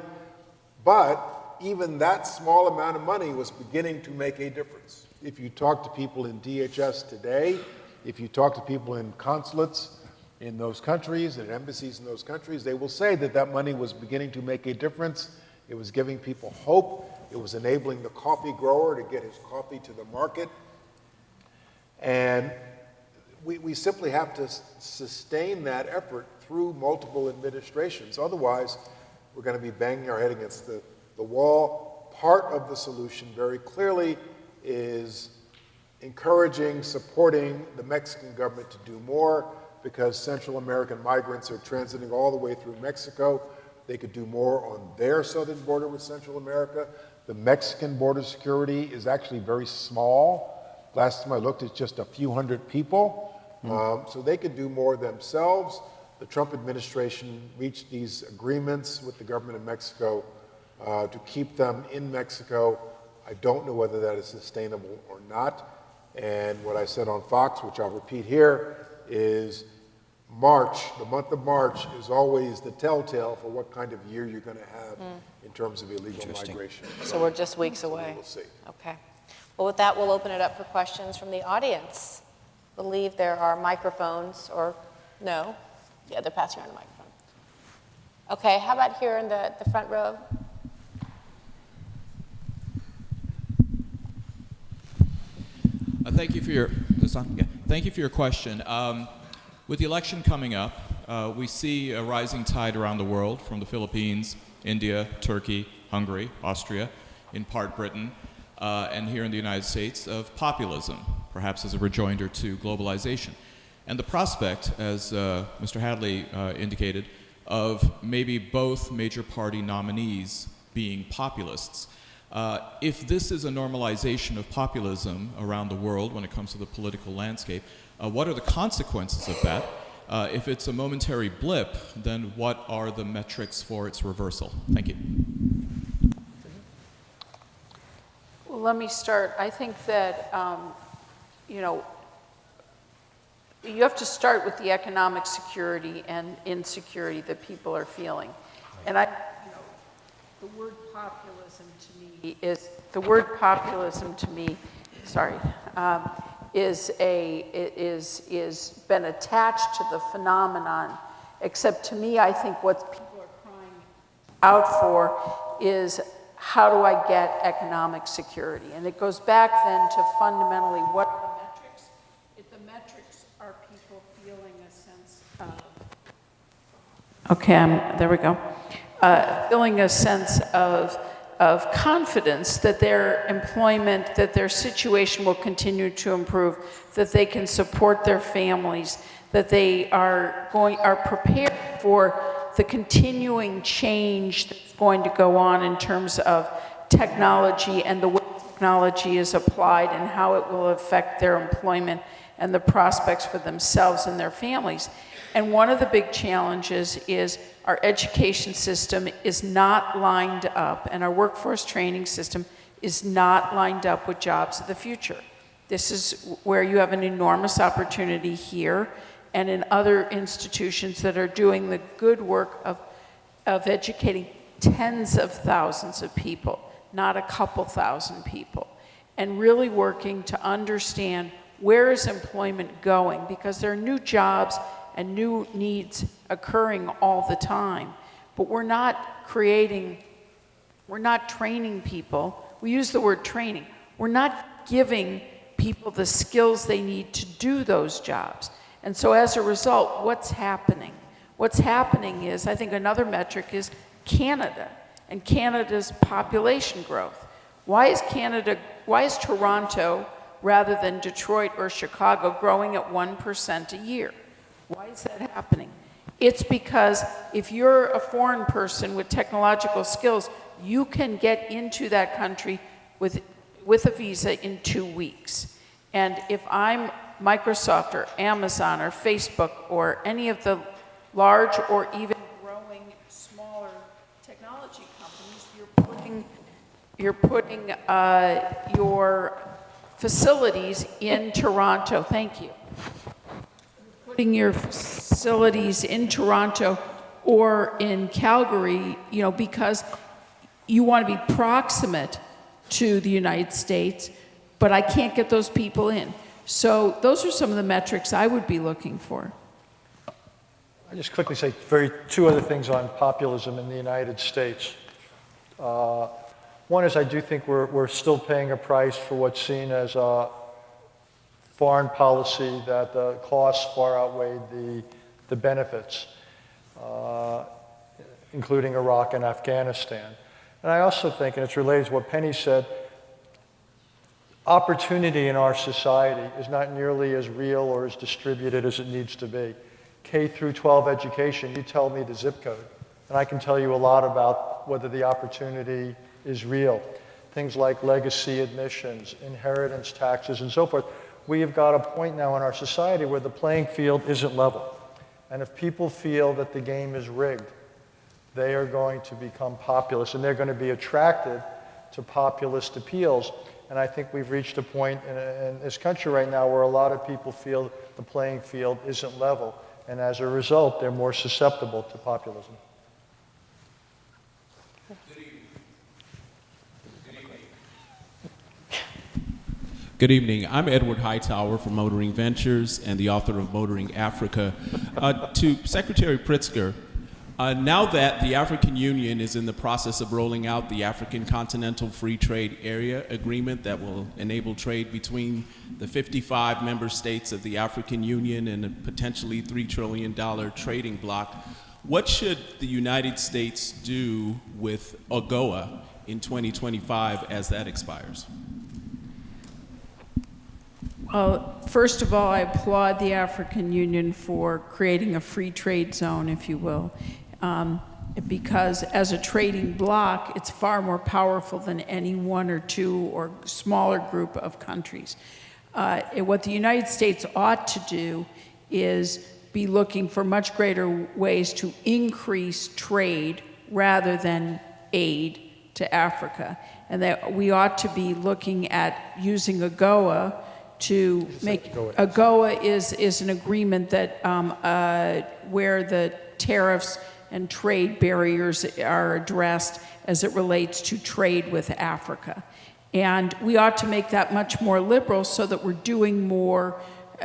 But even that small amount of money was beginning to make a difference. If you talk to people in DHS today, if you talk to people in consulates in those countries and embassies in those countries, they will say that that money was beginning to make a difference. It was giving people hope. It was enabling the coffee grower to get his coffee to the market. And we simply have to sustain that effort through multiple administrations. Otherwise, we're going to be banging our head against the wall. Part of the solution very clearly is encouraging, supporting the Mexican government to do more, because Central American migrants are transiting all the way through Mexico. They could do more on their southern border with Central America. The Mexican border security is actually very small. Last time I looked, it's just a few hundred people. So they could do more themselves. The Trump administration reached these agreements with the government of Mexico to keep them in Mexico. I don't know whether that is sustainable or not. And what I said on Fox, which I'll repeat here, is March, the month of March, is always the telltale for what kind of year you're going to have in terms of illegal migration. So we're just weeks away. We'll see. Okay. Well, with that, we'll open it up for questions from the audience. I believe there are microphones, or no? Yeah, they're passing around a microphone. Okay, how about here in the front row? Thank you for your, this on? Yeah. Thank you for your question. With the election coming up, we see a rising tide around the world from the Philippines, India, Turkey, Hungary, Austria, in part Britain, and here in the United States of populism, perhaps as a rejoinder to globalization. And the prospect, as Mr. Hadley indicated, of maybe both major party nominees being populists. If this is a normalization of populism around the world when it comes to the political landscape, what are the consequences of that? If it's a momentary blip, then what are the metrics for its reversal? Thank you. Well, let me start. I think that, you know, you have to start with the economic security and insecurity that people are feeling. And you know, the word populism to me, sorry, is been attached to the phenomenon, except to me, I think what people are crying out for is, how do I get economic security? And it goes back then to fundamentally, what are the metrics? If the metrics are people feeling a sense of, there we go, feeling a sense of confidence that their employment, that their situation will continue to improve, that they can support their families, that they are prepared for the continuing change that's going to go on in terms of technology and the way technology is applied and how it will affect their employment and the prospects for themselves and their families. And one of the big challenges is our education system is not lined up, and our workforce training system is not lined up with jobs of the future. This is where you have an enormous opportunity here and in other institutions that are doing the good work of educating tens of thousands of people, not a couple thousand people, and really working to understand where is employment going, because there are new jobs and new needs occurring all the time. But we're not training people. We use the word training. We're not giving people the skills they need to do those jobs. And so as a result, what's happening? What's happening is, I think another metric is Canada and Canada's population growth. Why is Toronto, rather than Detroit or Chicago, growing at 1% a year? Why is that happening? It's because if you're a foreign person with technological skills, you can get into that country with a visa in 2 weeks. And if I'm Microsoft or Amazon or Facebook or any of the large or even growing smaller technology companies, you're putting your facilities in Toronto. Thank you. Putting your facilities in Toronto or in Calgary, you know, because you want to be proximate to the United States, but I can't get those people in. So those are some of the metrics I would be looking for. I'll just quickly say two other things on populism in the United States. One is, I do think we're still paying a price for what's seen as a foreign policy that the costs far outweighed the benefits, including Iraq and Afghanistan. And I also think, and it's related to what Penny said, opportunity in our society is not nearly as real or as distributed as it needs to be. K through 12 education, you tell me the zip code, and I can tell you a lot about whether the opportunity is real. Things like legacy admissions, inheritance taxes, and so forth. We have got a point now in our society where the playing field isn't level. And if people feel that the game is rigged, they are going to become populist, and they're going to be attracted to populist appeals. And I think we've reached a point in this country right now where a lot of people feel the playing field isn't level. And as a result, they're more susceptible to populism. Good evening. I'm Edward Hightower from Motoring Ventures and the author of Motoring Africa. To Secretary Pritzker, now that the African Union is in the process of rolling out the African Continental Free Trade Area Agreement that will enable trade between the 55 member states of the African Union and a potentially $3 trillion trading bloc, what should the United States do with AGOA in 2025 as that expires? Well, first of all, I applaud the African Union for creating a free trade zone, if you will, because as a trading bloc, it's far more powerful than any one or two or smaller group of countries. What the United States ought to do is be looking for much greater ways to increase trade rather than aid to Africa. And that we ought to be looking at using AGOA to make, AGOA is an agreement that where the tariffs and trade barriers are addressed as it relates to trade with Africa. And we ought to make that much more liberal so that we're doing more,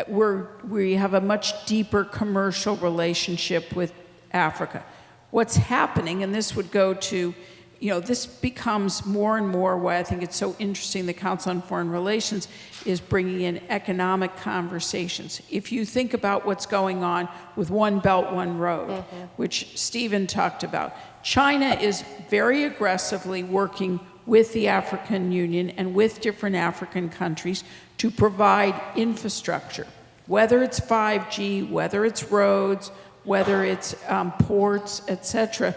we have a much deeper commercial relationship with Africa. What's happening, and this would go to, this becomes more and more why I think it's so interesting the Council on Foreign Relations is bringing in economic conversations. If you think about what's going on with One Belt, One Road, which Stephen talked about, China is very aggressively working with the African Union and with different African countries to provide infrastructure, whether it's 5G, whether it's roads, whether it's ports, etc.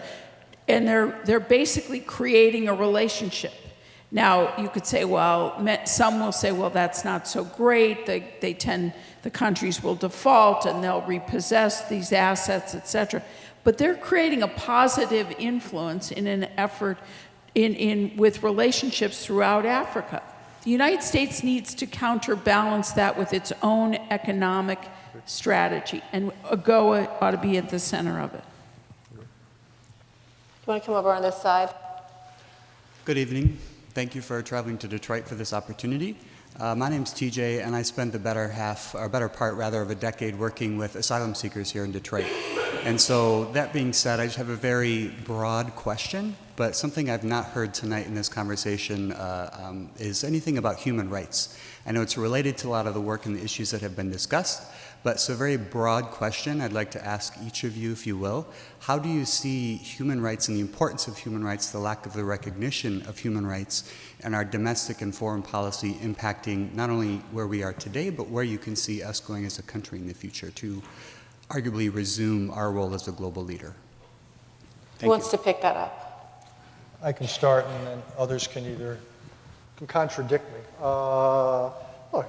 And they're basically creating a relationship. Now, you could say, well, some will say, well, that's not so great. The countries will default and they'll repossess these assets, etc. But they're creating a positive influence in an effort with relationships throughout Africa. The United States needs to counterbalance that with its own economic strategy, and AGOA ought to be at the center of it. You want to come over on this side? Good evening. Thank you for traveling to Detroit for this opportunity. My name's TJ, and I spent the better part of a decade working with asylum seekers here in Detroit. And so that being said, I just have a very broad question, but something I've not heard tonight in this conversation is anything about human rights. I know it's related to a lot of the work and the issues that have been discussed, but it's a very broad question. I'd like to ask each of you, if you will, how do you see human rights and the importance of human rights, the lack of the recognition of human rights, and our domestic and foreign policy impacting not only where we are today, but where you can see us going as a country in the future to arguably resume our role as a global leader? Who wants to pick that up? I can start, and then others can contradict me. Look,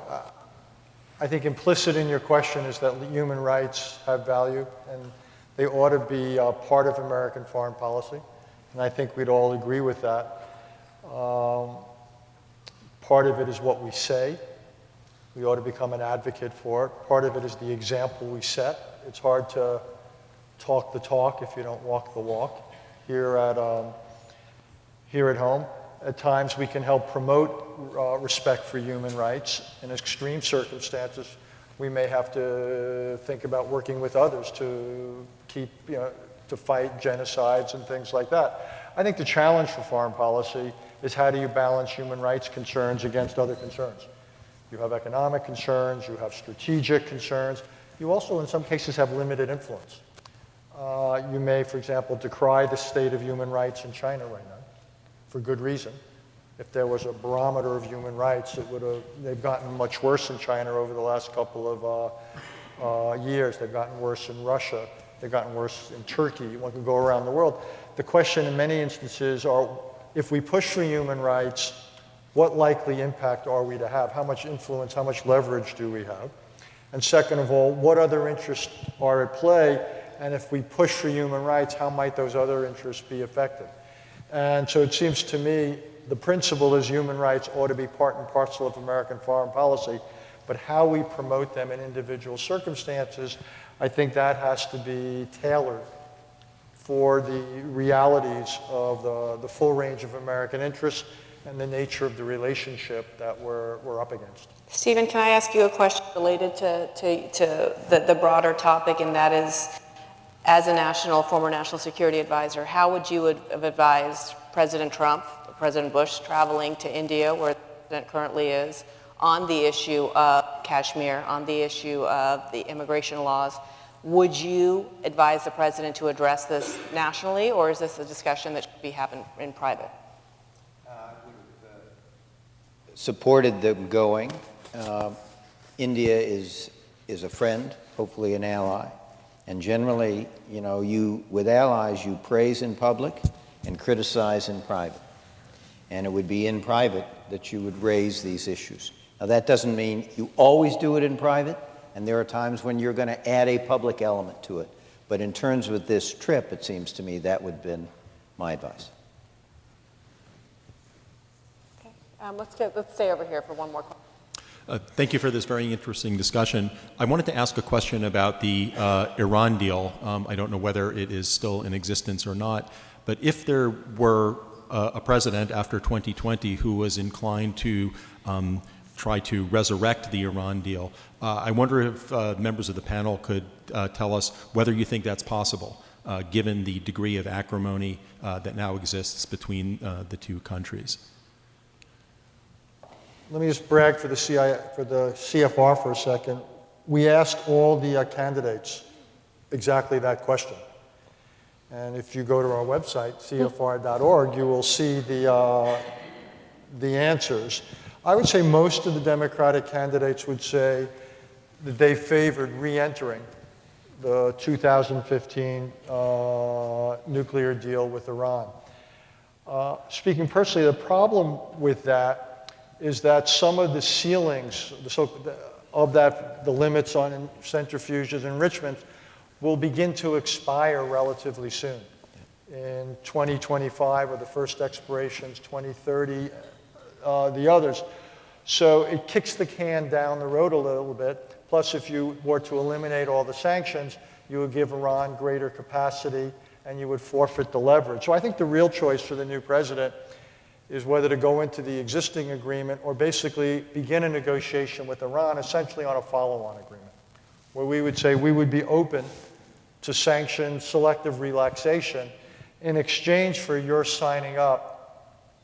I think implicit in your question is that human rights have value, and they ought to be part of American foreign policy, and I think we'd all agree with that. Part of it is what we say. We ought to become an advocate for it. Part of it is the example we set. It's hard to talk the talk if you don't walk the walk. Here at home, at times we can help promote respect for human rights. In extreme circumstances, we may have to think about working with others to keep, to fight genocides and things like that. I think the challenge for foreign policy is how do you balance human rights concerns against other concerns? You have economic concerns, you have strategic concerns. You also, in some cases, have limited influence. You may, for example, decry the state of human rights in China right now, for good reason. If there was a barometer of human rights, they've gotten much worse in China over the last couple of years. They've gotten worse in Russia. They've gotten worse in Turkey. One can go around the world. The question in many instances are, if we push for human rights, what likely impact are we to have? How much influence, how much leverage do we have? And second of all, what other interests are at play? And if we push for human rights, how might those other interests be affected? And so it seems to me the principle is human rights ought to be part and parcel of American foreign policy, but how we promote them in individual circumstances, I think that has to be tailored for the realities of the full range of American interests and the nature of the relationship that we're up against. Stephen, can I ask you a question related to the broader topic, and that is, as a former national security advisor, how would you have advised President Trump, President Bush traveling to India, where the president currently is, on the issue of Kashmir, on the issue of the immigration laws? Would you advise the president to address this nationally, or is this a discussion that should be happening in private? Supported them going. India is a friend, hopefully an ally. And generally, you know, with allies, you praise in public and criticize in private. And it would be in private that you would raise these issues. Now, that doesn't mean you always do it in private, and there are times when you're going to add a public element to it. But in terms of this trip, it seems to me that would have been my advice. Okay. Let's stay over here for one more question. Thank you for this very interesting discussion. I wanted to ask a question about the Iran deal. I don't know whether it is still in existence or not, but if there were a president after 2020 who was inclined to try to resurrect the Iran deal, I wonder if members of the panel could tell us whether you think that's possible, given the degree of acrimony that now exists between the two countries. Let me just brag for the CFR for a second. We asked all the candidates exactly that question. And if you go to our website, cfr.org, you will see the answers. I would say most of the Democratic candidates would say that they favored re-entering the 2015 nuclear deal with Iran. Speaking personally, the problem with that is that some of the ceilings of the limits on centrifuges and enrichment will begin to expire relatively soon. In 2025 are the first expirations, 2030 the others. So it kicks the can down the road a little bit. Plus, if you were to eliminate all the sanctions, you would give Iran greater capacity and you would forfeit the leverage. So I think the real choice for the new president is whether to go into the existing agreement or basically begin a negotiation with Iran, essentially on a follow-on agreement, where we would say we would be open to sanction selective relaxation in exchange for your signing up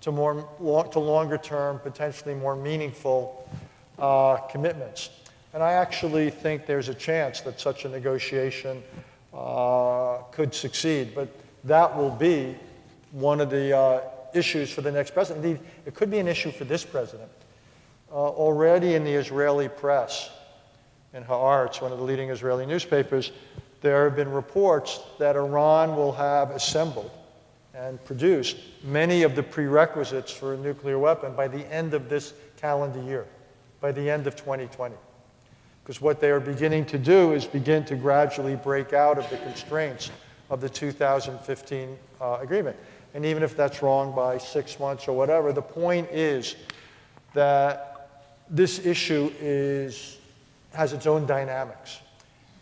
to longer-term, potentially more meaningful commitments. And I actually think there's a chance that such a negotiation could succeed, but that will be one of the issues for the next president. Indeed, it could be an issue for this president. Already in the Israeli press, in Haaretz, one of the leading Israeli newspapers, there have been reports that Iran will have assembled and produced many of the prerequisites for a nuclear weapon by the end of this calendar year, by the end of 2020. Because what they are beginning to do is begin to gradually break out of the constraints of the 2015 agreement. And even if that's wrong by 6 months or whatever, the point is that this issue has its own dynamics.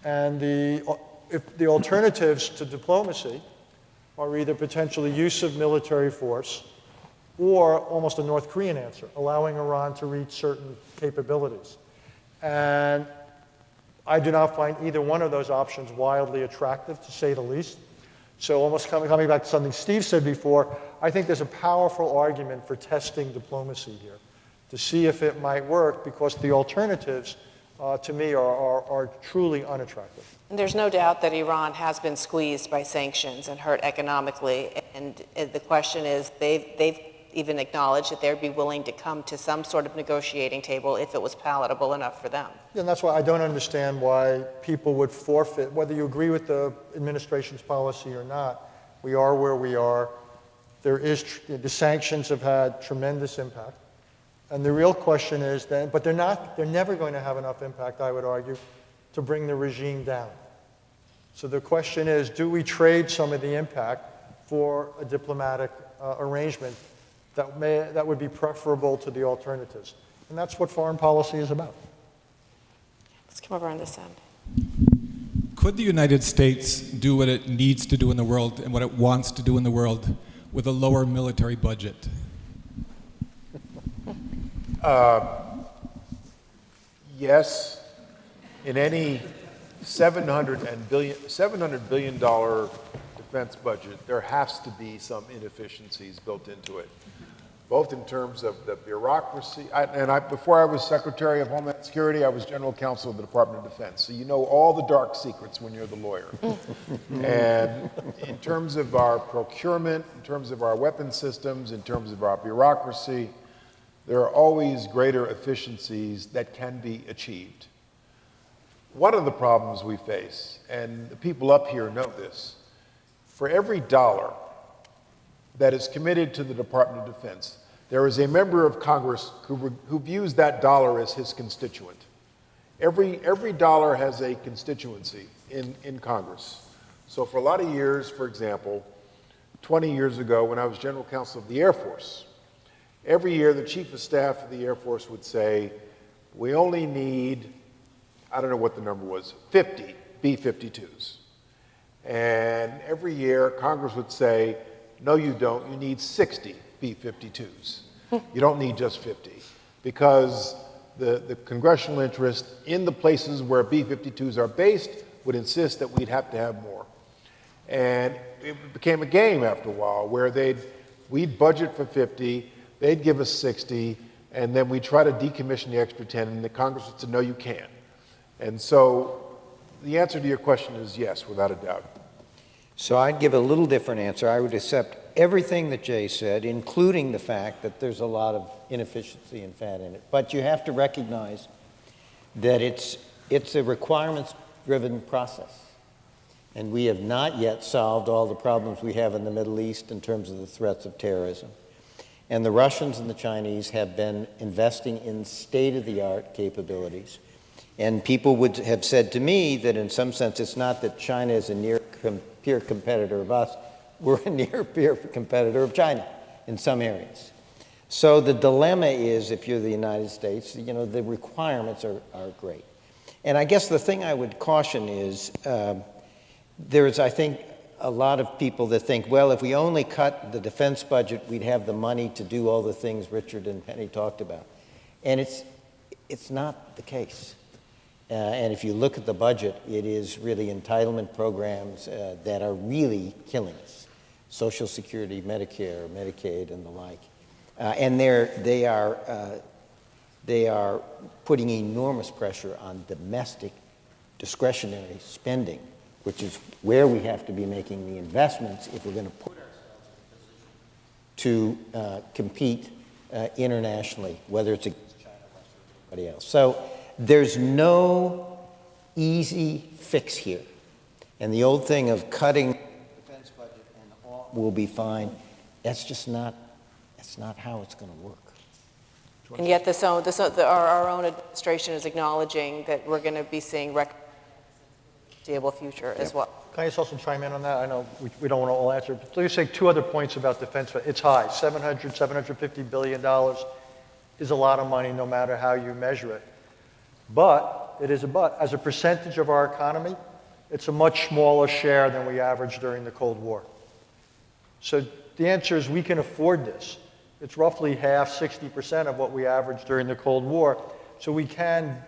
And if the alternatives to diplomacy are either potentially use of military force or almost a North Korean answer, allowing Iran to reach certain capabilities. And I do not find either one of those options wildly attractive, to say the least. So almost coming back to something Steve said before, I think there's a powerful argument for testing diplomacy here to see if it might work, because the alternatives, to me, are truly unattractive. And there's no doubt that Iran has been squeezed by sanctions and hurt economically. And the question is, they've even acknowledged that they'd be willing to come to some sort of negotiating table if it was palatable enough for them. And that's why I don't understand why people would forfeit, whether you agree with the administration's policy or not. We are where we are. The sanctions have had tremendous impact. And the real question is then, but they're never going to have enough impact, I would argue, to bring the regime down. So the question is, do we trade some of the impact for a diplomatic arrangement that would be preferable to the alternatives? And that's what foreign policy is about. Let's come over on this end. Could the United States do what it needs to do in the world and what it wants to do in the world with a lower military budget? Yes, in any $700 billion defense budget, there has to be some inefficiencies built into it, both in terms of the bureaucracy. Before I was Secretary of Homeland Security, I was General Counsel of the Department of Defense. So you know all the dark secrets when you're the lawyer. And in terms of our procurement, in terms of our weapon systems, in terms of our bureaucracy, there are always greater efficiencies that can be achieved. One of the problems we face, and the people up here know this, for every dollar that is committed to the Department of Defense, there is a member of Congress who views that dollar as his constituent. Every dollar has a constituency in Congress. So for a lot of years, for example, 20 years ago when I was General Counsel of the Air Force, every year the Chief of Staff of the Air Force would say, we only need, I don't know what the number was, 50 B-52s. And every year Congress would say, no you don't, you need 60 B-52s. You don't need just 50. Because the congressional interest in the places where B-52s are based would insist that we'd have to have more. And it became a game after a while where we'd budget for 50, they'd give us 60, and then we'd try to decommission the extra 10, and the Congress would say, no, you can't. And so the answer to your question is yes, without a doubt. So I'd give a little different answer. I would accept everything that Jay said, including the fact that there's a lot of inefficiency and fat in it. But you have to recognize that it's a requirements-driven process. And we have not yet solved all the problems we have in the Middle East in terms of the threats of terrorism. And the Russians and the Chinese have been investing in state-of-the-art capabilities. And people would have said to me that in some sense it's not that China is a near-peer competitor of us, we're a near-peer competitor of China in some areas. So the dilemma is, if you're the United States, you know, the requirements are great. And I guess the thing I would caution is, there's, I think, a lot of people that think, well, if we only cut the defense budget, we'd have the money to do all the things Richard and Penny talked about. And it's not the case. And if you look at the budget, it is really entitlement programs that are really killing us. Social Security, Medicare, Medicaid, and the like. And they are putting enormous pressure on domestic discretionary spending, which is where we have to be making the investments if we're going to put ourselves in a position to compete internationally, whether it's against China, Russia, or anybody else. So there's no easy fix here. And the old thing of cutting the defense budget and all will be fine, that's just not, that's not how it's going to work. And yet our own administration is acknowledging that we're going to be seeing foreseeable future as well. Can I just also chime in on that? I know we don't want to all answer, but let me say two other points about defense. It's high. $750 billion is a lot of money no matter how you measure it. But, it is a but, as a percentage of our economy, it's a much smaller share than we averaged during the Cold War. So the answer is we can afford this. It's roughly half, 60% of what we averaged during the Cold War. So we can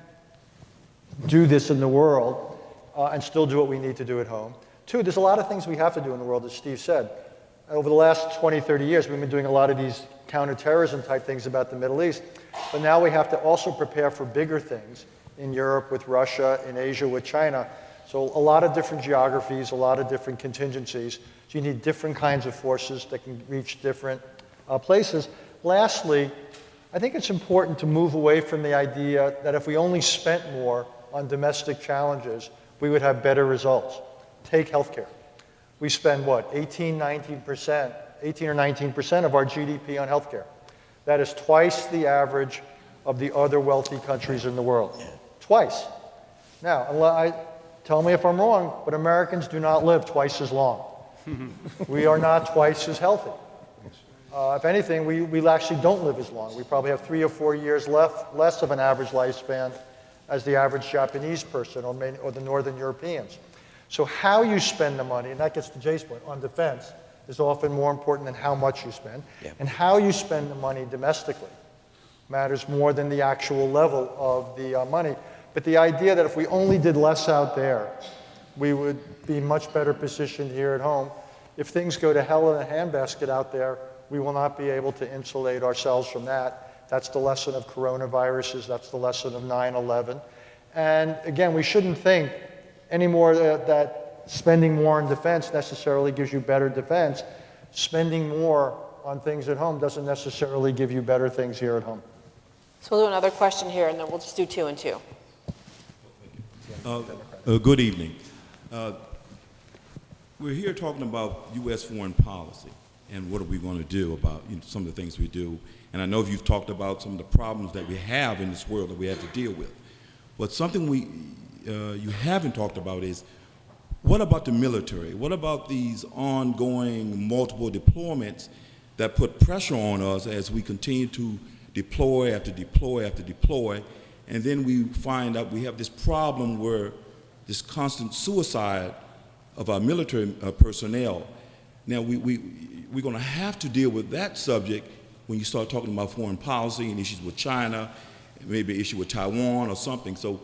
do this in the world and still do what we need to do at home. Two, there's a lot of things we have to do in the world, as Steve said. Over the last 20, 30 years, we've been doing a lot of these counterterrorism type things about the Middle East. But now we have to also prepare for bigger things in Europe with Russia, in Asia with China. So a lot of different geographies, a lot of different contingencies. So you need different kinds of forces that can reach different places. Lastly, I think it's important to move away from the idea that if we only spent more on domestic challenges, we would have better results. Take healthcare. We spend what, 18 or 19% of our GDP on healthcare. That is twice the average of the other wealthy countries in the world. Twice. Now, tell me if I'm wrong, but Americans do not live twice as long. We are not twice as healthy. If anything, we actually don't live as long. We probably have 3 or 4 years less of an average lifespan as the average Japanese person or the Northern Europeans. So how you spend the money, and that gets to Jay's point, on defense is often more important than how much you spend. Yeah. And how you spend the money domestically matters more than the actual level of the money. But the idea that if we only did less out there, we would be much better positioned here at home. If things go to hell in a handbasket out there, we will not be able to insulate ourselves from that. That's the lesson of coronaviruses. That's the lesson of 9/11. And again, we shouldn't think anymore that spending more on defense necessarily gives you better defense. Spending more on things at home doesn't necessarily give you better things here at home. So we'll do another question here, and then we'll just do 2 and 2. Good evening. We're here talking about U.S. foreign policy and what are we going to do about some of the things we do. And I know you've talked about some of the problems that we have in this world that we have to deal with. But something you haven't talked about is, what about the military? What about these ongoing multiple deployments that put pressure on us as we continue to deploy after deploy after deploy, and then we find out we have this problem where this constant suicide of our military personnel. Now, we're going to have to deal with that subject when you start talking about foreign policy and issues with China, maybe an issue with Taiwan or something. So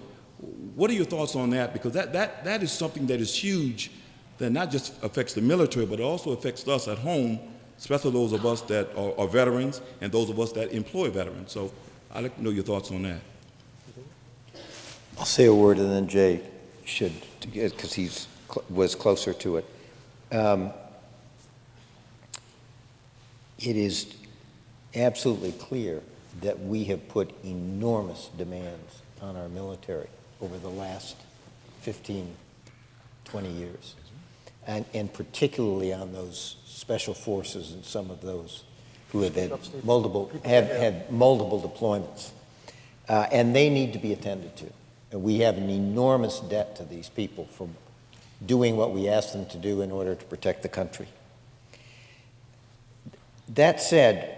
what are your thoughts on that? Because that is something that is huge, that not just affects the military, but it also affects us at home, especially those of us that are veterans and those of us that employ veterans. So I'd like to know your thoughts on that. I'll say a word and then Jay should, because he was closer to it. It is absolutely clear that we have put enormous demands on our military over the last 15, 20 years, and particularly on those special forces and some of those who have had multiple deployments. And they need to be attended to. And we have an enormous debt to these people for doing what we ask them to do in order to protect the country. That said,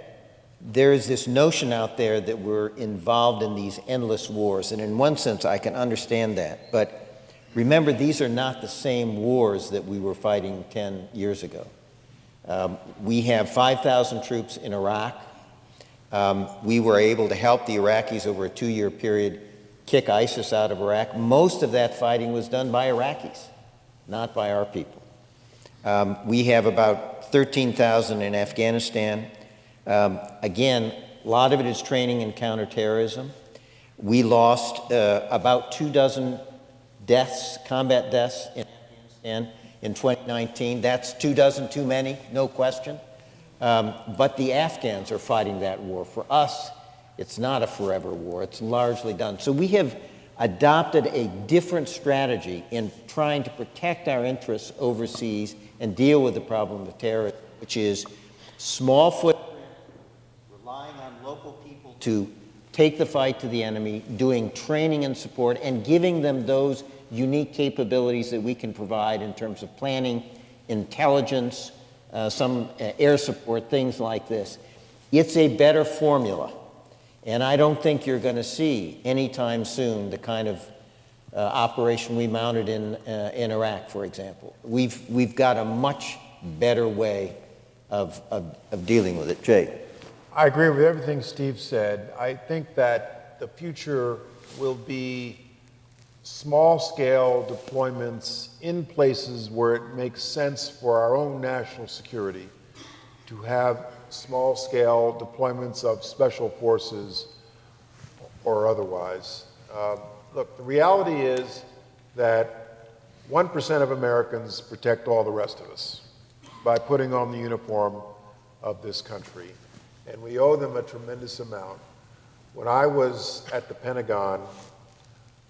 there is this notion out there that we're involved in these endless wars, and in one sense I can understand that, but remember, these are not the same wars that we were fighting 10 years ago. We have 5,000 troops in Iraq. We were able to help the Iraqis over a 2-year period kick ISIS out of Iraq. Most of that fighting was done by Iraqis, not by our people. We have about 13,000 in Afghanistan. Again, a lot of it is training in counterterrorism. We lost about 24 deaths, combat deaths in Afghanistan in 2019. That's 24 too many, no question. But the Afghans are fighting that war. For us, it's not a forever war. It's largely done. So we have adopted a different strategy in trying to protect our interests overseas and deal with the problem of terrorism, which is small footprint, relying on local people to take the fight to the enemy, doing training and support, and giving them those unique capabilities that we can provide in terms of planning, intelligence, some air support, things like this. It's a better formula. And I don't think you're going to see anytime soon the kind of operation we mounted in Iraq, for example. We've got a much better way of dealing with it. Jay? I agree with everything Steve said. I think that the future will be small-scale deployments in places where it makes sense for our own national security to have small-scale deployments of special forces or otherwise. Look, the reality is that 1% of Americans protect all the rest of us by putting on the uniform of this country, and we owe them a tremendous amount. When I was at the Pentagon,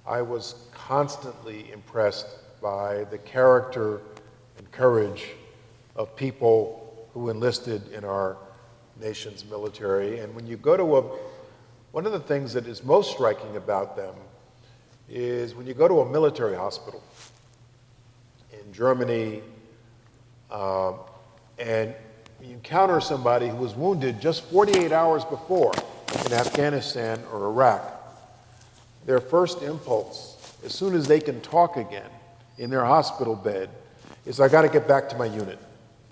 I was constantly impressed by the character and courage of people who enlisted in our nation's military. And when you go to one of the things that is most striking about them is when you go to a military hospital in Germany and you encounter somebody who was wounded just 48 hours before in Afghanistan or Iraq, their first impulse, as soon as they can talk again in their hospital bed, is, I got to get back to my unit.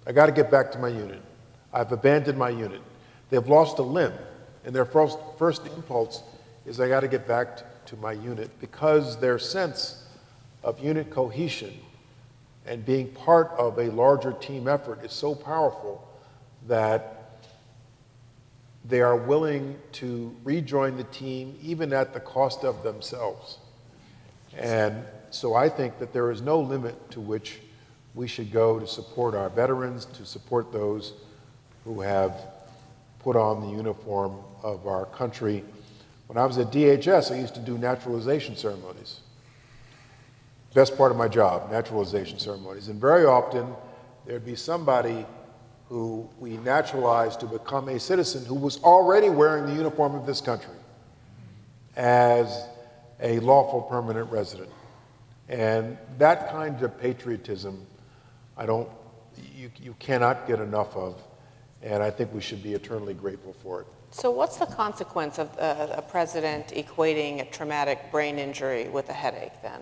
I got to get back to my unit. I've abandoned my unit. They've lost a limb, And their first impulse is, I got to get back to my unit, because their sense of unit cohesion and being part of a larger team effort is so powerful that they are willing to rejoin the team even at the cost of themselves. And so I think that there is no limit to which we should go to support our veterans, to support those who have put on the uniform of our country. When I was at DHS, I used to do naturalization ceremonies. Best part of my job, naturalization ceremonies. And very often, there'd be somebody who we naturalized to become a citizen who was already wearing the uniform of this country as a lawful permanent resident. And that kind of patriotism, you cannot get enough of, and I think we should be eternally grateful for it. So what's the consequence of a president equating a traumatic brain injury with a headache then?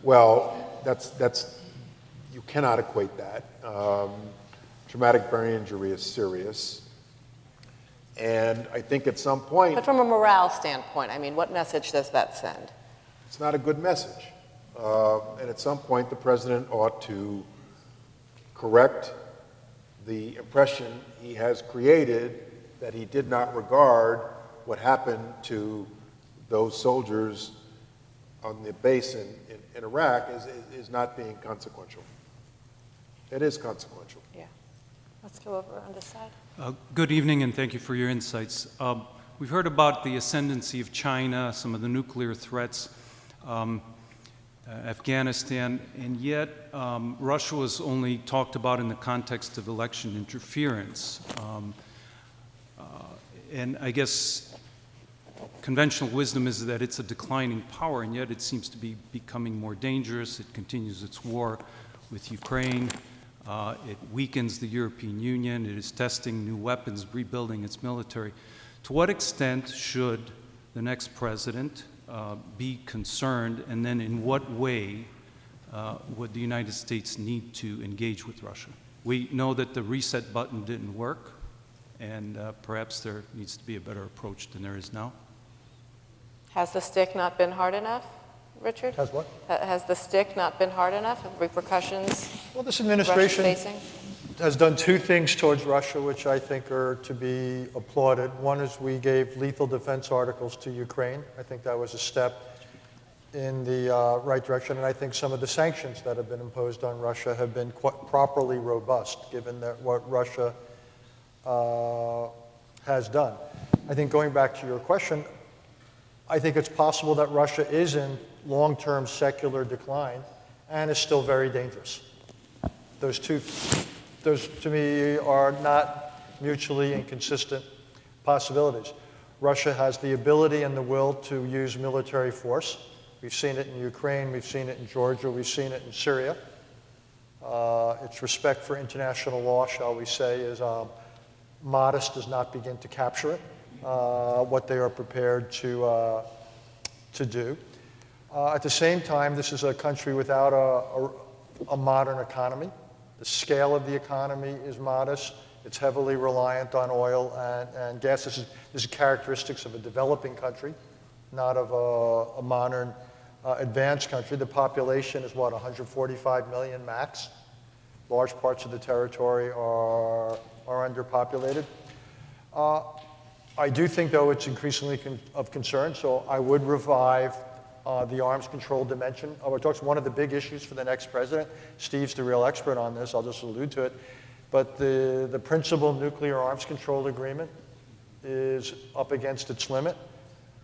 Well, you cannot equate that. Traumatic brain injury is serious. And I think at some point... But from a morale standpoint, I mean, what message does that send? It's not a good message. And at some point, the president ought to correct the impression he has created that he did not regard what happened to those soldiers on the base in Iraq is not being consequential. It is consequential. Yeah. Let's go over on this side. Good evening, and thank you for your insights. We've heard about the ascendancy of China, some of the nuclear threats, Afghanistan, and yet Russia was only talked about in the context of election interference. And I guess conventional wisdom is that it's a declining power, and yet it seems to be becoming more dangerous. It continues its war with Ukraine. It weakens the European Union. It is testing new weapons, rebuilding its military. To what extent should the next president be concerned, and then in what way would the United States need to engage with Russia? We know that the reset button didn't work, and perhaps there needs to be a better approach than there is now. Has the stick not been hard enough, Richard? Has what? Has the stick not been hard enough? Repercussions? Well, this administration Russia's facing? has done two things towards Russia, which I think are to be applauded. One is we gave lethal defense articles to Ukraine. I think that was a step in the right direction, and I think some of the sanctions that have been imposed on Russia have been quite properly robust, given that what Russia has done. I think going back to your question, I think it's possible that Russia is in long-term secular decline and is still very dangerous. Those to me are not mutually inconsistent possibilities. Russia has the ability and the will to use military force. We've seen it in Ukraine, we've seen it in Georgia, we've seen it in Syria. Its respect for international law, shall we say, is modest, does not begin to capture it, what they are prepared to do. At the same time, this is a country without a modern economy. The scale of the economy is modest. It's heavily reliant on oil and gas. This is characteristics of a developing country, not of a modern advanced country. The population is, what, 145 million max? Large parts of the territory are underpopulated. I do think, though, it's increasingly of concern, so I would revive the arms control dimension of our talks. One of the big issues for the next president, Steve's the real expert on this, I'll just allude to it, but the principal nuclear arms control agreement is up against its limit.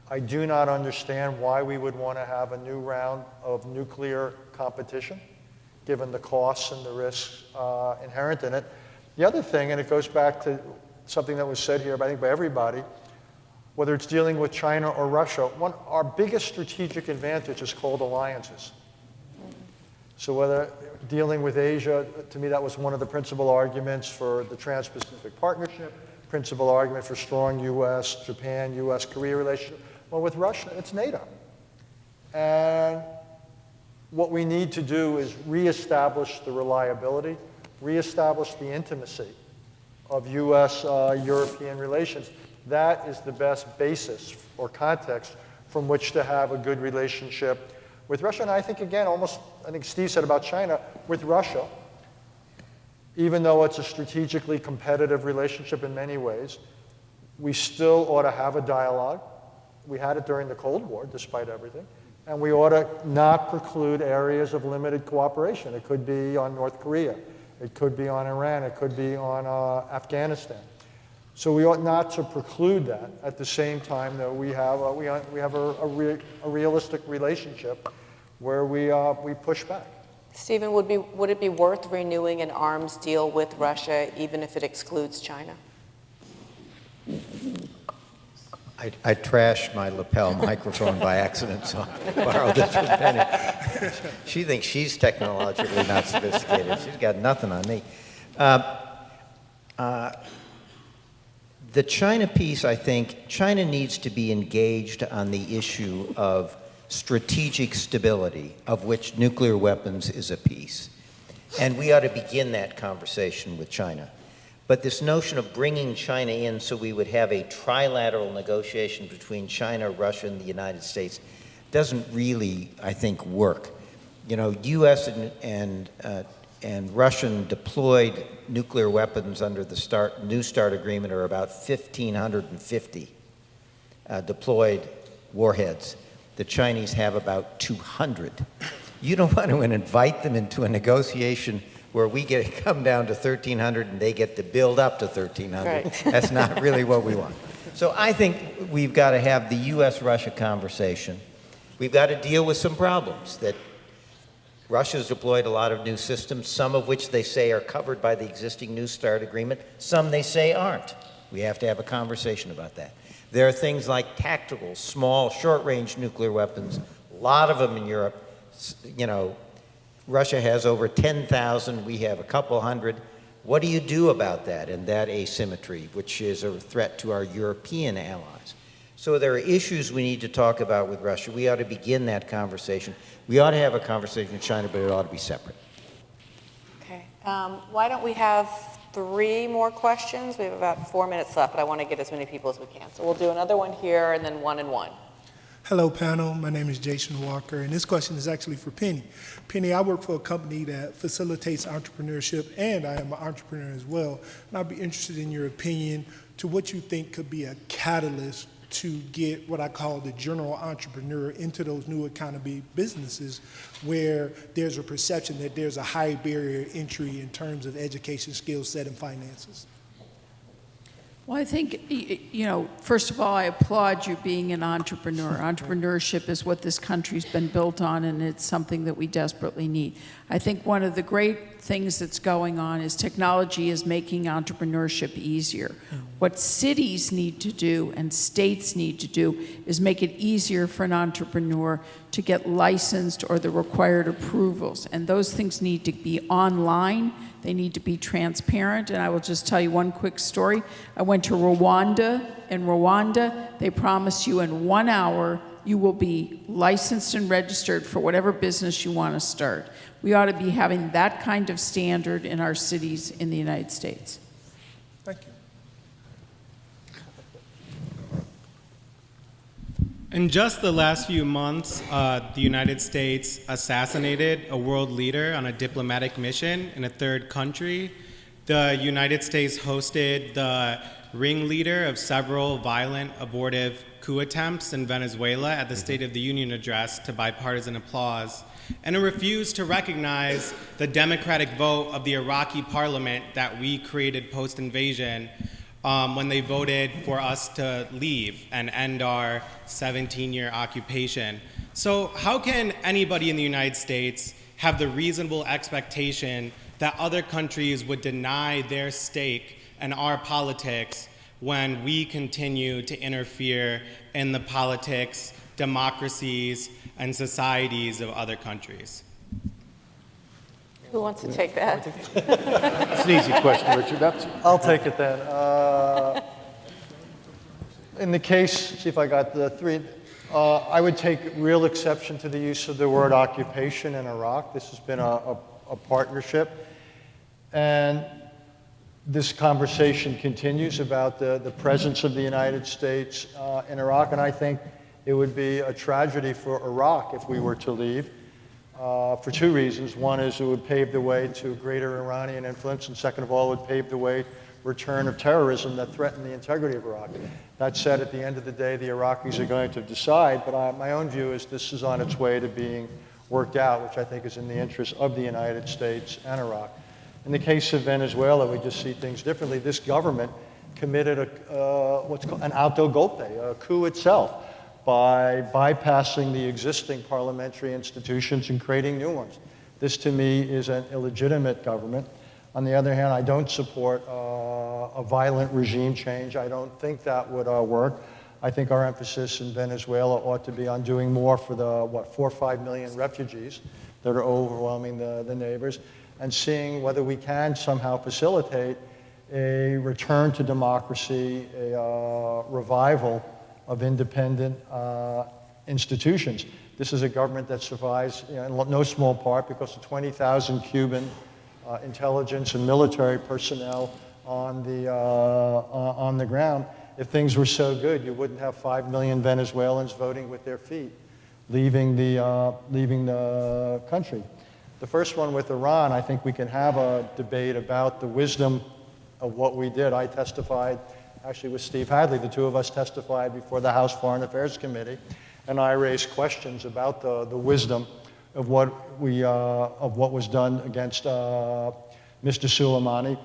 I do not understand why we would want to have a new round of nuclear competition, given the costs and the risks inherent in it. The other thing, and it goes back to something that was said here, I think, by everybody, whether it's dealing with China or Russia, our biggest strategic advantage is called alliances. So whether dealing with Asia, to me that was one of the principal arguments for the Trans-Pacific Partnership, principal argument for strong U.S., Japan, U.S., Korea relationship. Well, with Russia, it's NATO. And what we need to do is reestablish the reliability, reestablish the intimacy of U.S.-European relations. that is the best basis or context from which to have a good relationship with Russia. And I think, again, almost, I think Steve said about China, with Russia, even though it's a strategically competitive relationship in many ways, we still ought to have a dialogue. We had it during the Cold War, despite everything. And we ought to not preclude areas of limited cooperation. It could be on North Korea. It could be on Iran. It could be on Afghanistan. So we ought not to preclude that. At the same time, though, we have a realistic relationship where we push back. Stephen, would it be worth renewing an arms deal with Russia, even if it excludes China? I trashed my lapel microphone by accident, so I borrowed this from Penny. She thinks she's technologically not sophisticated. She's got nothing on me. The China piece, I think, China needs to be engaged on the issue of strategic stability, of which nuclear weapons is a piece. And we ought to begin that conversation with China. But this notion of bringing China in so we would have a trilateral negotiation between China, Russia, and the United States doesn't really, I think, work. You know, U.S. and Russian deployed nuclear weapons under the New START agreement are about 1,550 deployed warheads. The Chinese have about 200. You don't want to invite them into a negotiation where we get to come down to 1,300 and they get to build up to 1,300. Right. That's not really what we want. So I think we've got to have the U.S.-Russia conversation. We've got to deal with some problems that Russia's deployed a lot of new systems, some of which they say are covered by the existing New START agreement, some they say aren't. We have to have a conversation about that. There are things like tactical, small, short-range nuclear weapons, a lot of them in Europe. You know, Russia has over 10,000, we have a couple hundred. What do you do about that and that asymmetry, which is a threat to our European allies? So there are issues we need to talk about with Russia. We ought to begin that conversation. We ought to have a conversation with China, but it ought to be separate. Okay. Why don't we have 3 more questions? We have about 4 minutes left, but I want to get as many people as we can. So we'll do another one here and then 1 and 1. Hello, panel. My name is Jason Walker, and this question is actually for Penny. Penny, I work for a company that facilitates entrepreneurship, and I am an entrepreneur as well. And I'd be interested in your opinion to what you think could be a catalyst to get what I call the general entrepreneur into those new economy businesses where there's a perception that there's a high barrier entry in terms of education, skill set, and finances. Well, I think, you know, first of all, I applaud you being an entrepreneur. Entrepreneurship is what this country's been built on, and it's something that we desperately need. I think one of the great things that's going on is technology is making entrepreneurship easier. What cities need to do and states need to do is make it easier for an entrepreneur to get licensed or the required approvals. And those things need to be online. They need to be transparent. And I will just tell you one quick story. I went to Rwanda. In Rwanda, they promise you in 1 hour you will be licensed and registered for whatever business you want to start. We ought to be having that kind of standard in our cities in the United States. Thank you. In just the last few months, the United States assassinated a world leader on a diplomatic mission in a third country. The United States hosted the ringleader of several violent, abortive coup attempts in Venezuela at the State of the Union address to bipartisan applause, and it refused to recognize the democratic vote of the Iraqi parliament that we created post-invasion when they voted for us to leave and end our 17-year occupation. So how can anybody in the United States have the reasonable expectation that other countries would deny their stake in our politics when we continue to interfere in the politics, democracies, and societies of other countries? Who wants to take that? That's an easy question, Richard. I'll take it then. In the case, see if I got the 3, I would take real exception to the use of the word occupation in Iraq. This has been a partnership. And this conversation continues about the presence of the United States in Iraq, and I think it would be a tragedy for Iraq if we were to leave for two reasons. One is it would pave the way to greater Iranian influence, and second of all, it would pave the way return of terrorism that threaten the integrity of Iraq. That said, at the end of the day, the Iraqis are going to decide, but my own view is this is on its way to being worked out, which I think is in the interest of the United States and Iraq. In the case of Venezuela, we just see things differently. This government committed what's called an auto golpe, a coup itself, by bypassing the existing parliamentary institutions and creating new ones. This, to me, is an illegitimate government. On the other hand, I don't support a violent regime change. I don't think that would work. I think our emphasis in Venezuela ought to be on doing more for the, 4 or 5 million refugees that are overwhelming the neighbors, and seeing whether we can somehow facilitate a return to democracy, a revival of independent institutions. This is a government that survives in no small part because of 20,000 Cuban intelligence and military personnel on the ground. If things were so good, you wouldn't have 5 million Venezuelans voting with their feet, leaving the country. The first one with Iran, I think we can have a debate about the wisdom of what we did. I testified actually with Steve Hadley. The two of us testified before the House Foreign Affairs Committee, and I raised questions about the wisdom of what was done against Mr. Soleimani.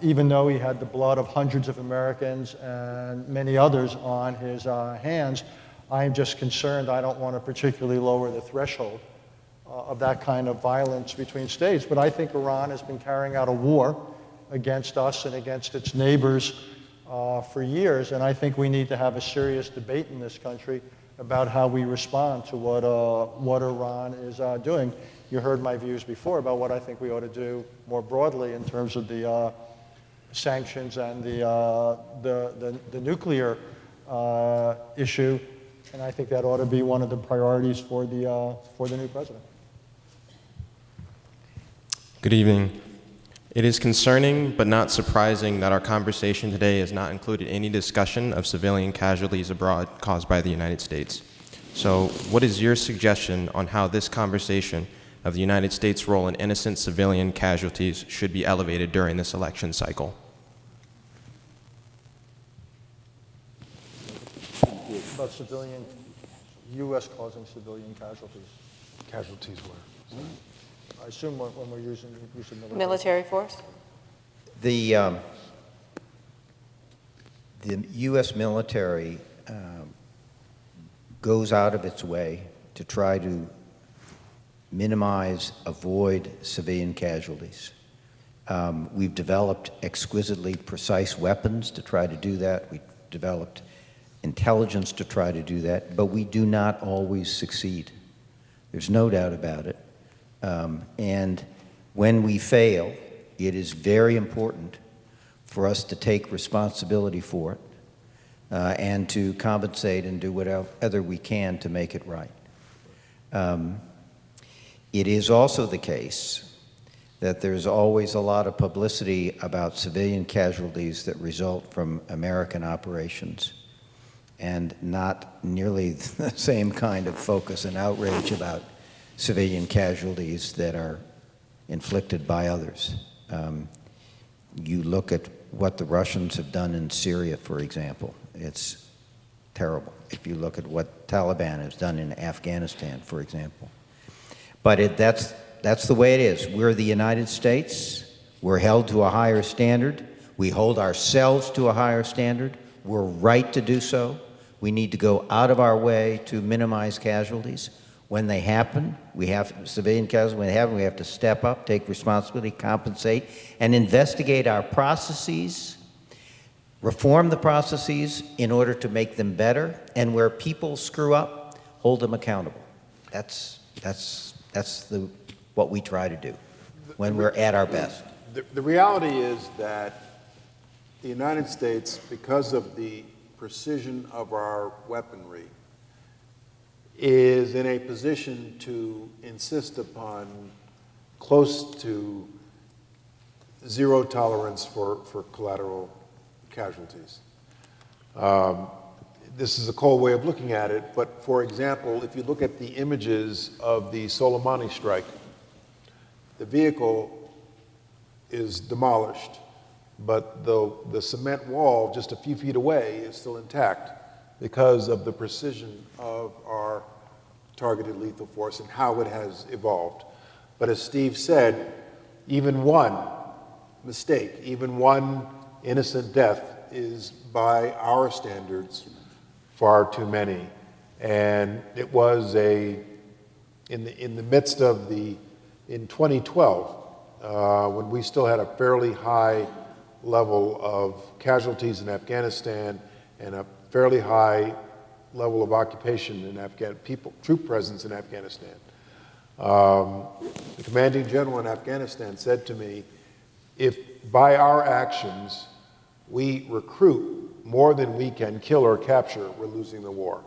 Even though he had the blood of hundreds of Americans and many others on his hands, I'm just concerned. I don't want to particularly lower the threshold of that kind of violence between states. But I think Iran has been carrying out a war against us and against its neighbors for years, and I think we need to have a serious debate in this country about how we respond to what Iran is doing. You heard my views before about what I think we ought to do more broadly in terms of the sanctions and the nuclear issue, and I think that ought to be one of the priorities for the new president. Good evening. It is concerning but not surprising that our conversation today has not included any discussion of civilian casualties abroad caused by the United States. So, what is your suggestion on how this conversation of the United States' role in innocent civilian casualties should be elevated during this election cycle? About civilian, U.S. causing civilian casualties. Casualties were. I assume when we're using Military force? The U.S. military goes out of its way to try to minimize, avoid civilian casualties. We've developed exquisitely precise weapons to try to do that. We've developed intelligence to try to do that, but we do not always succeed. There's no doubt about it. And when we fail, it is very important for us to take responsibility for it and to compensate and do whatever we can to make it right. It is also the case that there's always a lot of publicity about civilian casualties that result from American operations, and not nearly the same kind of focus and outrage about civilian casualties that are inflicted by others. You look at what the Russians have done in Syria, for example, it's terrible. If you look at what Taliban has done in Afghanistan, for example. But that's the way it is. We're the United States. We're held to a higher standard. We hold ourselves to a higher standard. We're right to do so. We need to go out of our way to minimize casualties. When they happen, we have civilian casualties. When they happen, we have to step up, take responsibility, compensate, and investigate our processes, reform the processes in order to make them better, and where people screw up, hold them accountable. That's what we try to do when we're at our best. The reality is that the United States, because of the precision of our weaponry, is in a position to insist upon close to zero tolerance for collateral casualties. This is a cold way of looking at it, but for example, if you look at the images of the Soleimani strike, the vehicle is demolished, but the cement wall just a few feet away is still intact because of the precision of our targeted lethal force and how it has evolved. But as Steve said, even one mistake, even one innocent death is, by our standards, far too many. And it was in the midst of in 2012, when we still had a fairly high level of casualties in Afghanistan and a fairly high level of occupation in troop presence in Afghanistan. The commanding general in Afghanistan said to me, if by our actions we recruit more than we can kill or capture, we're losing the war.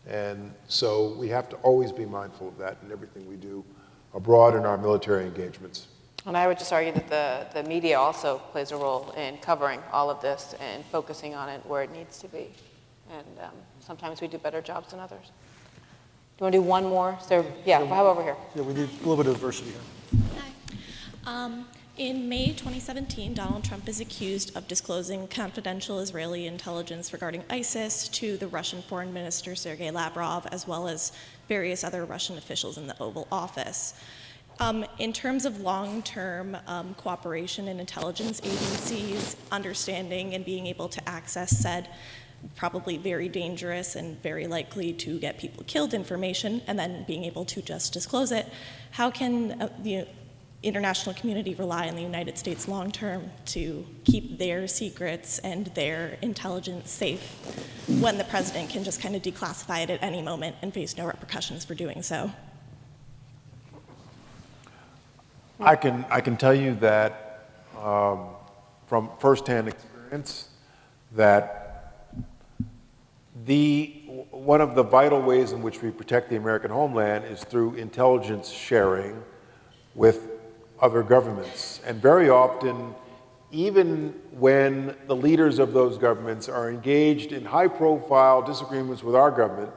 And so we have to always be mindful of that in everything we do abroad in our military engagements. And I would just argue that the media also plays a role in covering all of this and focusing on it where it needs to be. And sometimes we do better jobs than others. Do you want to do one more? So, yeah, how over here? Yeah, we need a little bit of diversity here. Hi. In May 2017, Donald Trump is accused of disclosing confidential Israeli intelligence regarding ISIS to the Russian Foreign Minister Sergei Lavrov, as well as various other Russian officials in the Oval Office. In terms of long-term cooperation in intelligence agencies, understanding and being able to access said probably very dangerous and very likely to get people killed information, and then being able to just disclose it, how can the international community rely on the United States long-term to keep their secrets and their intelligence safe when the president can just kind of declassify it at any moment and face no repercussions for doing so? I can tell you that from firsthand experience that one of the vital ways in which we protect the American homeland is through intelligence sharing with other governments. And very often, even when the leaders of those governments are engaged in high-profile disagreements with our government,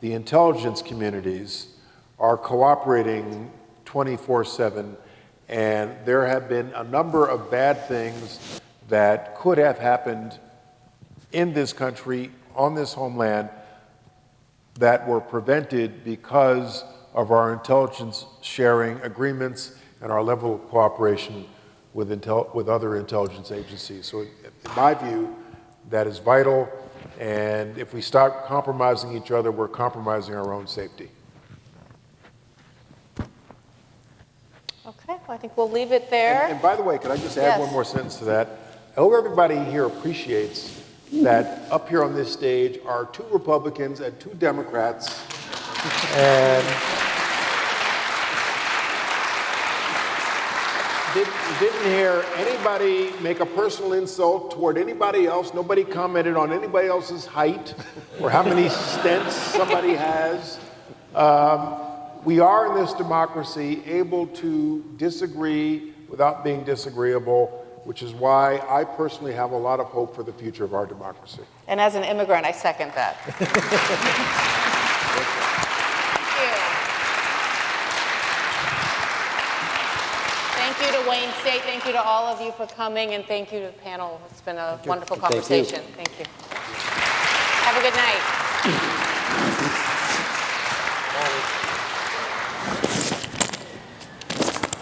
the intelligence communities are cooperating 24/7. And there have been a number of bad things that could have happened in this country, on this homeland, that were prevented because of our intelligence sharing agreements and our level of cooperation with other intelligence agencies. So in my view, that is vital. And if we start compromising each other, we're compromising our own safety. Okay, well, I think we'll leave it there. And by the way, could I just add one more sentence to that? I hope everybody here appreciates that up here on this stage are 2 Republicans and 2 Democrats. And didn't hear anybody make a personal insult toward anybody else. Nobody commented on anybody else's height or how many stents somebody has. We are in this democracy able to disagree without being disagreeable, which is why I personally have a lot of hope for the future of our democracy. And as an immigrant, I second that. Thank you to Wayne State. Thank you to all of you for coming, and thank you to the panel. It's been a wonderful conversation. Thank you. Have a good night.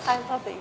I love these.